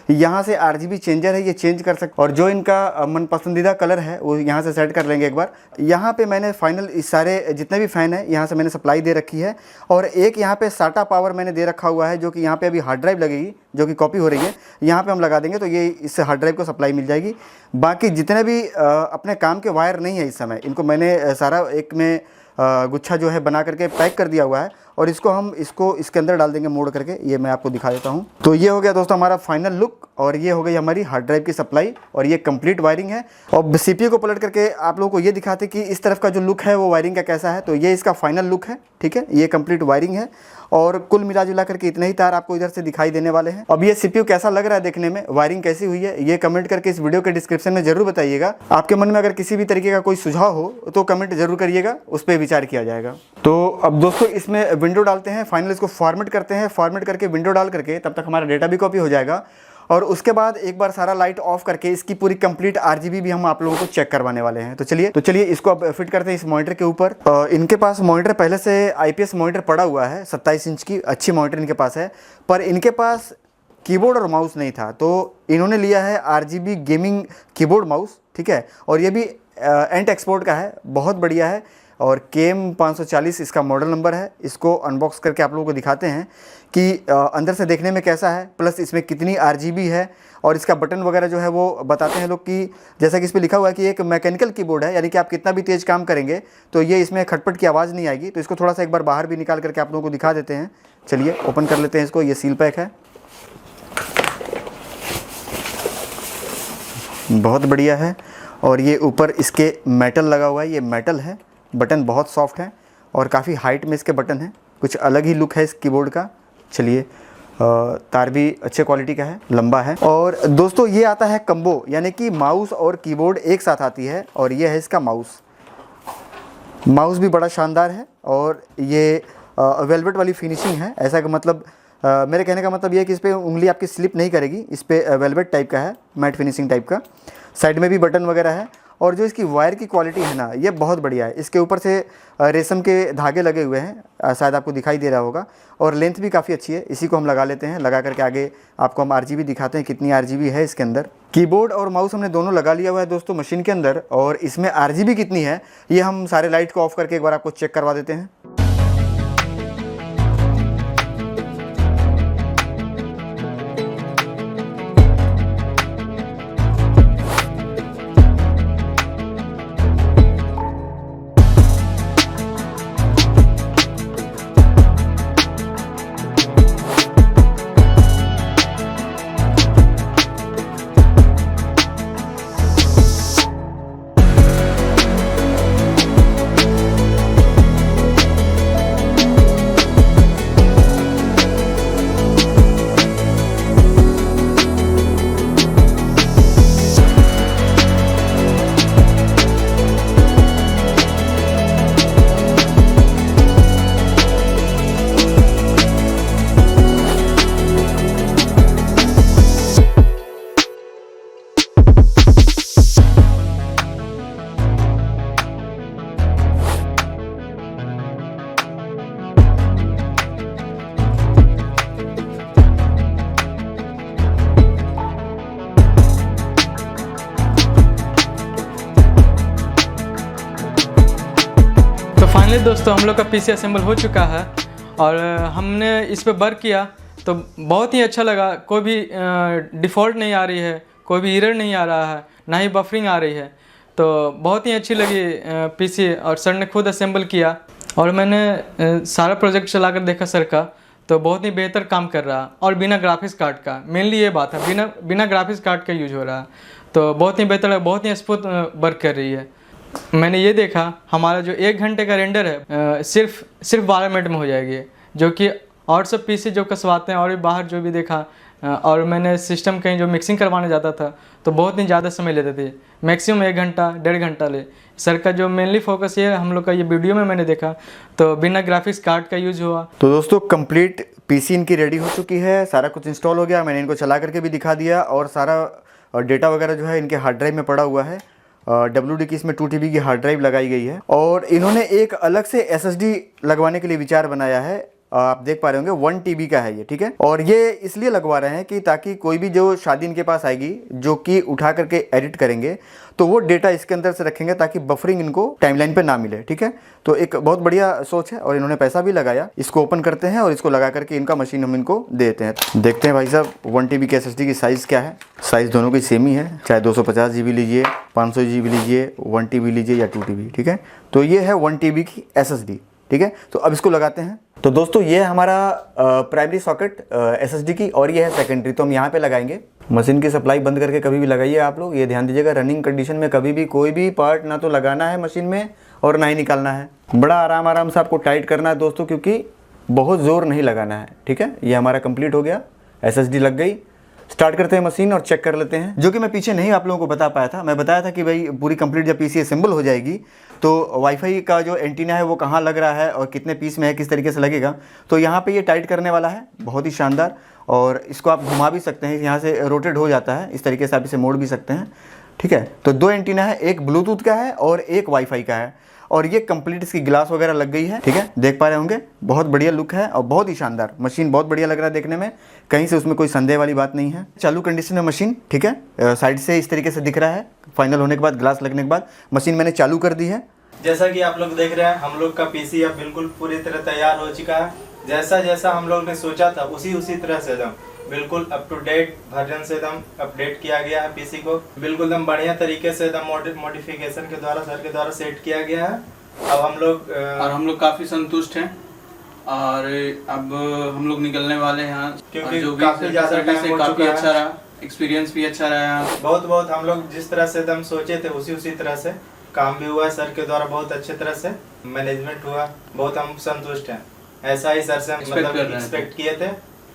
यहाँ से RGB चेंजर है, ये चेंज कर सकते, और जो इनका मन पसंदीदा कलर है वो यहाँ से सेट कर लेंगे एक बार। यहाँ पे मैंने फाइनल इस सारे जितने भी फ़ैन है यहाँ से मैंने सप्लाई दे रखी है, और एक यहाँ पे SATA पावर मैंने दे रखा हुआ है, जो कि यहाँ पे अभी हार्ड ड्राइव लगेगी, जो कि कॉपी हो रही है, यहाँ पे हम लगा देंगे, तो ये इससे हार्ड ड्राइव को सप्लाई मिल जाएगी। बाकी जितने भी अपने काम के वायर नहीं है इस समय, इनको मैंने सारा एक में गुच्छा जो है बना करके पैक कर दिया हुआ है, और इसको इसके अंदर डाल देंगे मोड़ करके। ये मैं आपको दिखा देता हूँ। तो ये हो गया दोस्तों हमारा फाइनल लुक, और ये हो गई हमारी हार्ड ड्राइव की सप्लाई, और ये कंप्लीट वायरिंग है। और CPU को पलट करके आप लोगों को ये दिखाते कि इस तरफ का जो लुक है वो वायरिंग का कैसा है। तो ये इसका फाइनल लुक है, ठीक है। ये कंप्लीट वायरिंग है, और कुल मिला जुला करके इतने ही तार आपको इधर से दिखाई देने वाले हैं। अब ये CPU कैसा लग रहा है देखने में, वायरिंग कैसी हुई है, ये कमेंट करके इस वीडियो के डिस्क्रिप्शन में जरूर बताइएगा। आपके मन में अगर किसी भी तरीके का कोई सुझाव हो तो कमेंट जरूर करिएगा, उस पर विचार किया जाएगा। तो अब दोस्तों इसमें विंडो डालते हैं, फाइनल इसको फॉर्मेट करते हैं। फॉर्मेट करके विंडो डाल करके तब तक हमारा डेटा भी कॉपी हो जाएगा, और उसके बाद एक बार सारा लाइट ऑफ करके इसकी पूरी कंप्लीट RGB भी हम आप लोगों को चेक करवाने वाले हैं। तो चलिए इसको अब फिट करते हैं इस मॉनिटर के ऊपर। इनके पास मॉनिटर पहले से IPS मॉनिटर पड़ा हुआ है, 27 इंच की अच्छी मॉनिटर इनके पास है, पर इनके पास कीबोर्ड और माउस नहीं था, तो इन्होंने लिया है RGB गेमिंग कीबोर्ड माउस, ठीक है। और ये भी एंट एक्सपोर्ट का है, बहुत बढ़िया है, और KM 540 इसका मॉडल नंबर है। इसको अनबॉक्स करके आप लोगों को दिखाते हैं कि अंदर से देखने में कैसा है, प्लस इसमें कितनी RGB है, और इसका बटन वगैरह जो है वो बताते हैं लोग कि जैसा कि इस पर लिखा हुआ है कि एक मैकेनिकल कीबोर्ड है, यानी कि आप कितना भी तेज़ काम करेंगे तो ये इसमें खटपट की आवाज़ नहीं आएगी। तो इसको थोड़ा सा एक बार बाहर भी निकाल करके आप लोगों को दिखा देते हैं। चलिए ओपन कर लेते हैं इसको। ये सील पैक है, बहुत बढ़िया है, और ये ऊपर इसके मेटल लगा हुआ है, ये मेटल है। बटन बहुत सॉफ्ट है और काफ़ी हाइट में इसके बटन हैं, कुछ अलग ही लुक है इस कीबोर्ड का। चलिए, तार भी अच्छे क्वालिटी का है, लंबा है। और दोस्तों ये आता है कम्बो, यानी कि माउस और कीबोर्ड एक साथ आती है, और ये है इसका माउस भी बड़ा शानदार है, और ये वेलवेट वाली फिनिशिंग है। ऐसा का मतलब मेरे कहने का मतलब ये है कि इस पर उंगली आपकी स्लिप नहीं करेगी, इस पर वेलवेट टाइप का है, मैट फिनिशिंग टाइप का। साइड में भी बटन वगैरह है, और जो इसकी वायर की क्वालिटी है ना, ये बहुत बढ़िया है। इसके ऊपर से रेशम के धागे लगे हुए हैं, शायद आपको दिखाई दे रहा होगा, और लेंथ भी काफ़ी अच्छी है। इसी को हम लगा लेते हैं, लगा करके आगे आपको हम RGB दिखाते हैं कितनी RGB है इसके अंदर। कीबोर्ड और माउस हमने दोनों लगा लिया हुआ है दोस्तों मशीन के अंदर, और इसमें RGB कितनी है ये हम सारे लाइट को ऑफ करके एक बार आपको चेक करवा देते हैं। फाइनली दोस्तों हम लोग का पीसी असेंबल हो चुका है और हमने इस पे वर्क किया तो बहुत ही अच्छा लगा। कोई भी डिफ़ॉल्ट नहीं आ रही है, कोई भी एरर नहीं आ रहा है, ना ही बफरिंग आ रही है। तो बहुत ही अच्छी लगी पीसी, और सर ने खुद असेंबल किया और मैंने सारा प्रोजेक्ट चला कर देखा सर का, तो बहुत ही बेहतर काम कर रहा और बिना ग्राफिक्स कार्ड का। मेनली ये बात है, बिना ग्राफिक्स कार्ड का यूज हो रहा है, तो बहुत ही बेहतर है, बहुत ही स्मूथ वर्क कर रही है। मैंने ये देखा हमारा जो 1 घंटे का रेंडर है सिर्फ 12 मिनट में हो जाएगी, जो कि और सब पीसी जो कसवाते हैं और भी बाहर जो भी देखा, और मैंने सिस्टम कहीं जो मिक्सिंग करवाने जाता था तो बहुत ही ज़्यादा समय लेते थे, मैक्सिमम 1 घंटा 1.5 घंटा ले। सर का जो मेनली फोकस ये हम लोग का ये वीडियो में मैंने देखा तो बिना ग्राफिक्स कार्ड का यूज हुआ। तो दोस्तों कंप्लीट पीसी इनकी रेडी हो चुकी है, सारा कुछ इंस्टॉल हो गया, मैंने इनको चला करके भी दिखा दिया, और सारा डेटा वगैरह जो है इनके हार्ड ड्राइव में पड़ा हुआ है। WD की इसमें 2 TB की हार्ड ड्राइव लगाई गई है, और इन्होंने एक अलग से SSD लगवाने के लिए विचार बनाया है। आप देख पा रहे होंगे 1 TB का है ये, ठीक है। और ये इसलिए लगवा रहे हैं कि ताकि कोई भी जो शादी इनके पास आएगी जो कि उठा करके एडिट करेंगे तो वो डेटा इसके अंदर से रखेंगे ताकि बफरिंग इनको टाइमलाइन पे ना मिले, ठीक है। तो एक बहुत बढ़िया सोच है और इन्होंने पैसा भी लगाया। इसको ओपन करते हैं और इसको लगा करके इनका मशीन हम इनको देते हैं। देखते हैं भाई साहब 1 TB के SSD की साइज़ क्या है। साइज़ दोनों की सेम ही है, चाहे 250 GB लीजिए, 500 GB लीजिए, 1 TB लीजिए या 2 TB, ठीक है। तो ये है 1 TB की SSD, ठीक है। तो अब इसको लगाते हैं। तो दोस्तों ये है हमारा प्राइमरी सॉकेट SSD की, और ये है सेकेंडरी, तो हम यहाँ पे लगाएंगे। मशीन की सप्लाई बंद करके कभी भी लगाइए आप लोग, ये ध्यान दीजिएगा रनिंग कंडीशन में कभी भी कोई भी पार्ट ना तो लगाना है मशीन में और ना ही निकालना है। बड़ा आराम से आपको टाइट करना है दोस्तों, क्योंकि बहुत ज़ोर नहीं लगाना है, ठीक है। ये हमारा कंप्लीट हो गया, SSD लग गई। स्टार्ट करते हैं मशीन और चेक कर लेते हैं, जो कि मैं पीछे नहीं आप लोगों को बता पाया था। मैं बताया था कि भाई पूरी कंप्लीट जब पीसी असेंबल हो जाएगी तो वाईफाई का जो एंटीना है वो कहाँ लग रहा है और कितने पीस में है, किस तरीके से लगेगा। तो यहाँ पे ये टाइट करने वाला है, बहुत ही शानदार। और इसको आप घुमा भी सकते हैं, यहाँ से रोटेट हो जाता है, इस तरीके से आप इसे मोड़ भी सकते हैं, ठीक है। तो 2 एंटीना है, एक ब्लूटूथ का है और एक वाईफाई का है, और ये कंप्लीट इसकी ग्लास वगैरह लग गई है, ठीक है। देख पा रहे होंगे बहुत बढ़िया लुक है और बहुत ही शानदार मशीन, बहुत बढ़िया लग रहा है देखने में, कहीं से उसमें कोई संदेह वाली बात नहीं है। चालू कंडीशन में मशीन, ठीक है। साइड से इस तरीके से दिख रहा है, फाइनल होने के बाद ग्लास लगने के बाद मशीन मैंने चालू कर दी है। जैसा कि आप लोग देख रहे हैं हम लोग का पीसी अब बिल्कुल पूरी तरह तैयार हो चुका है। जैसा हम लोग ने सोचा था उसी तरह से एकदम बिल्कुल अप टू डेट वर्जन से एकदम अपडेट किया गया है पीसी को। बिल्कुल एकदम बढ़िया तरीके से एकदम मॉडिफिकेशन के द्वारा सर के द्वारा सेट किया गया है। अब हम लोग काफी संतुष्ट हैं और अब हम लोग निकलने वाले हैं यहाँ, क्योंकि जो भी काफी ज्यादा टाइम हो चुका है, अच्छा रहा, एक्सपीरियंस भी अच्छा रहा। बहुत हम लोग जिस तरह से एकदम सोचे थे उसी तरह से काम भी हुआ सर के द्वारा, बहुत अच्छे तरह से मैनेजमेंट हुआ, बहुत हम संतुष्ट हैं। ऐसा ही सर से हम मतलब एक्सपेक्ट किए थे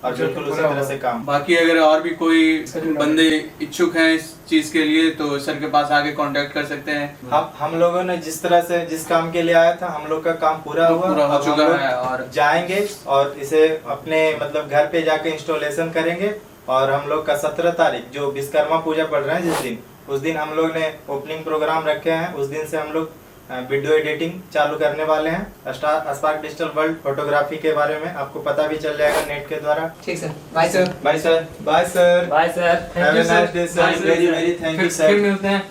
और बिल्कुल उसी तरह से काम। बाकी अगर और भी कोई बंदे इच्छुक हैं इस चीज के लिए तो सर के पास आके कांटेक्ट कर सकते हैं। हम लोगों ने जिस तरह से जिस काम के लिए आया था हम लोग का काम पूरा हो चुका है, और जाएंगे और इसे अपने मतलब घर पे जाके इंस्टॉलेशन करेंगे। और हम लोग का 17 तारीख जो विश्वकर्मा पूजा पड़ रहा है जिस दिन, उस दिन हम लोग ने ओपनिंग प्रोग्राम रखे हैं, उस दिन से हम लोग वीडियो एडिटिंग चालू करने वाले हैं। स्पार्क डिजिटल वर्ल्ड फोटोग्राफी के बारे में आपको पता भी चल जाएगा नेट के द्वारा। ठीक sir, bye sir. Bye sir. Bye sir. Bye sir. Have a nice day sir. Very very thank you sir. फिर मिलते हैं।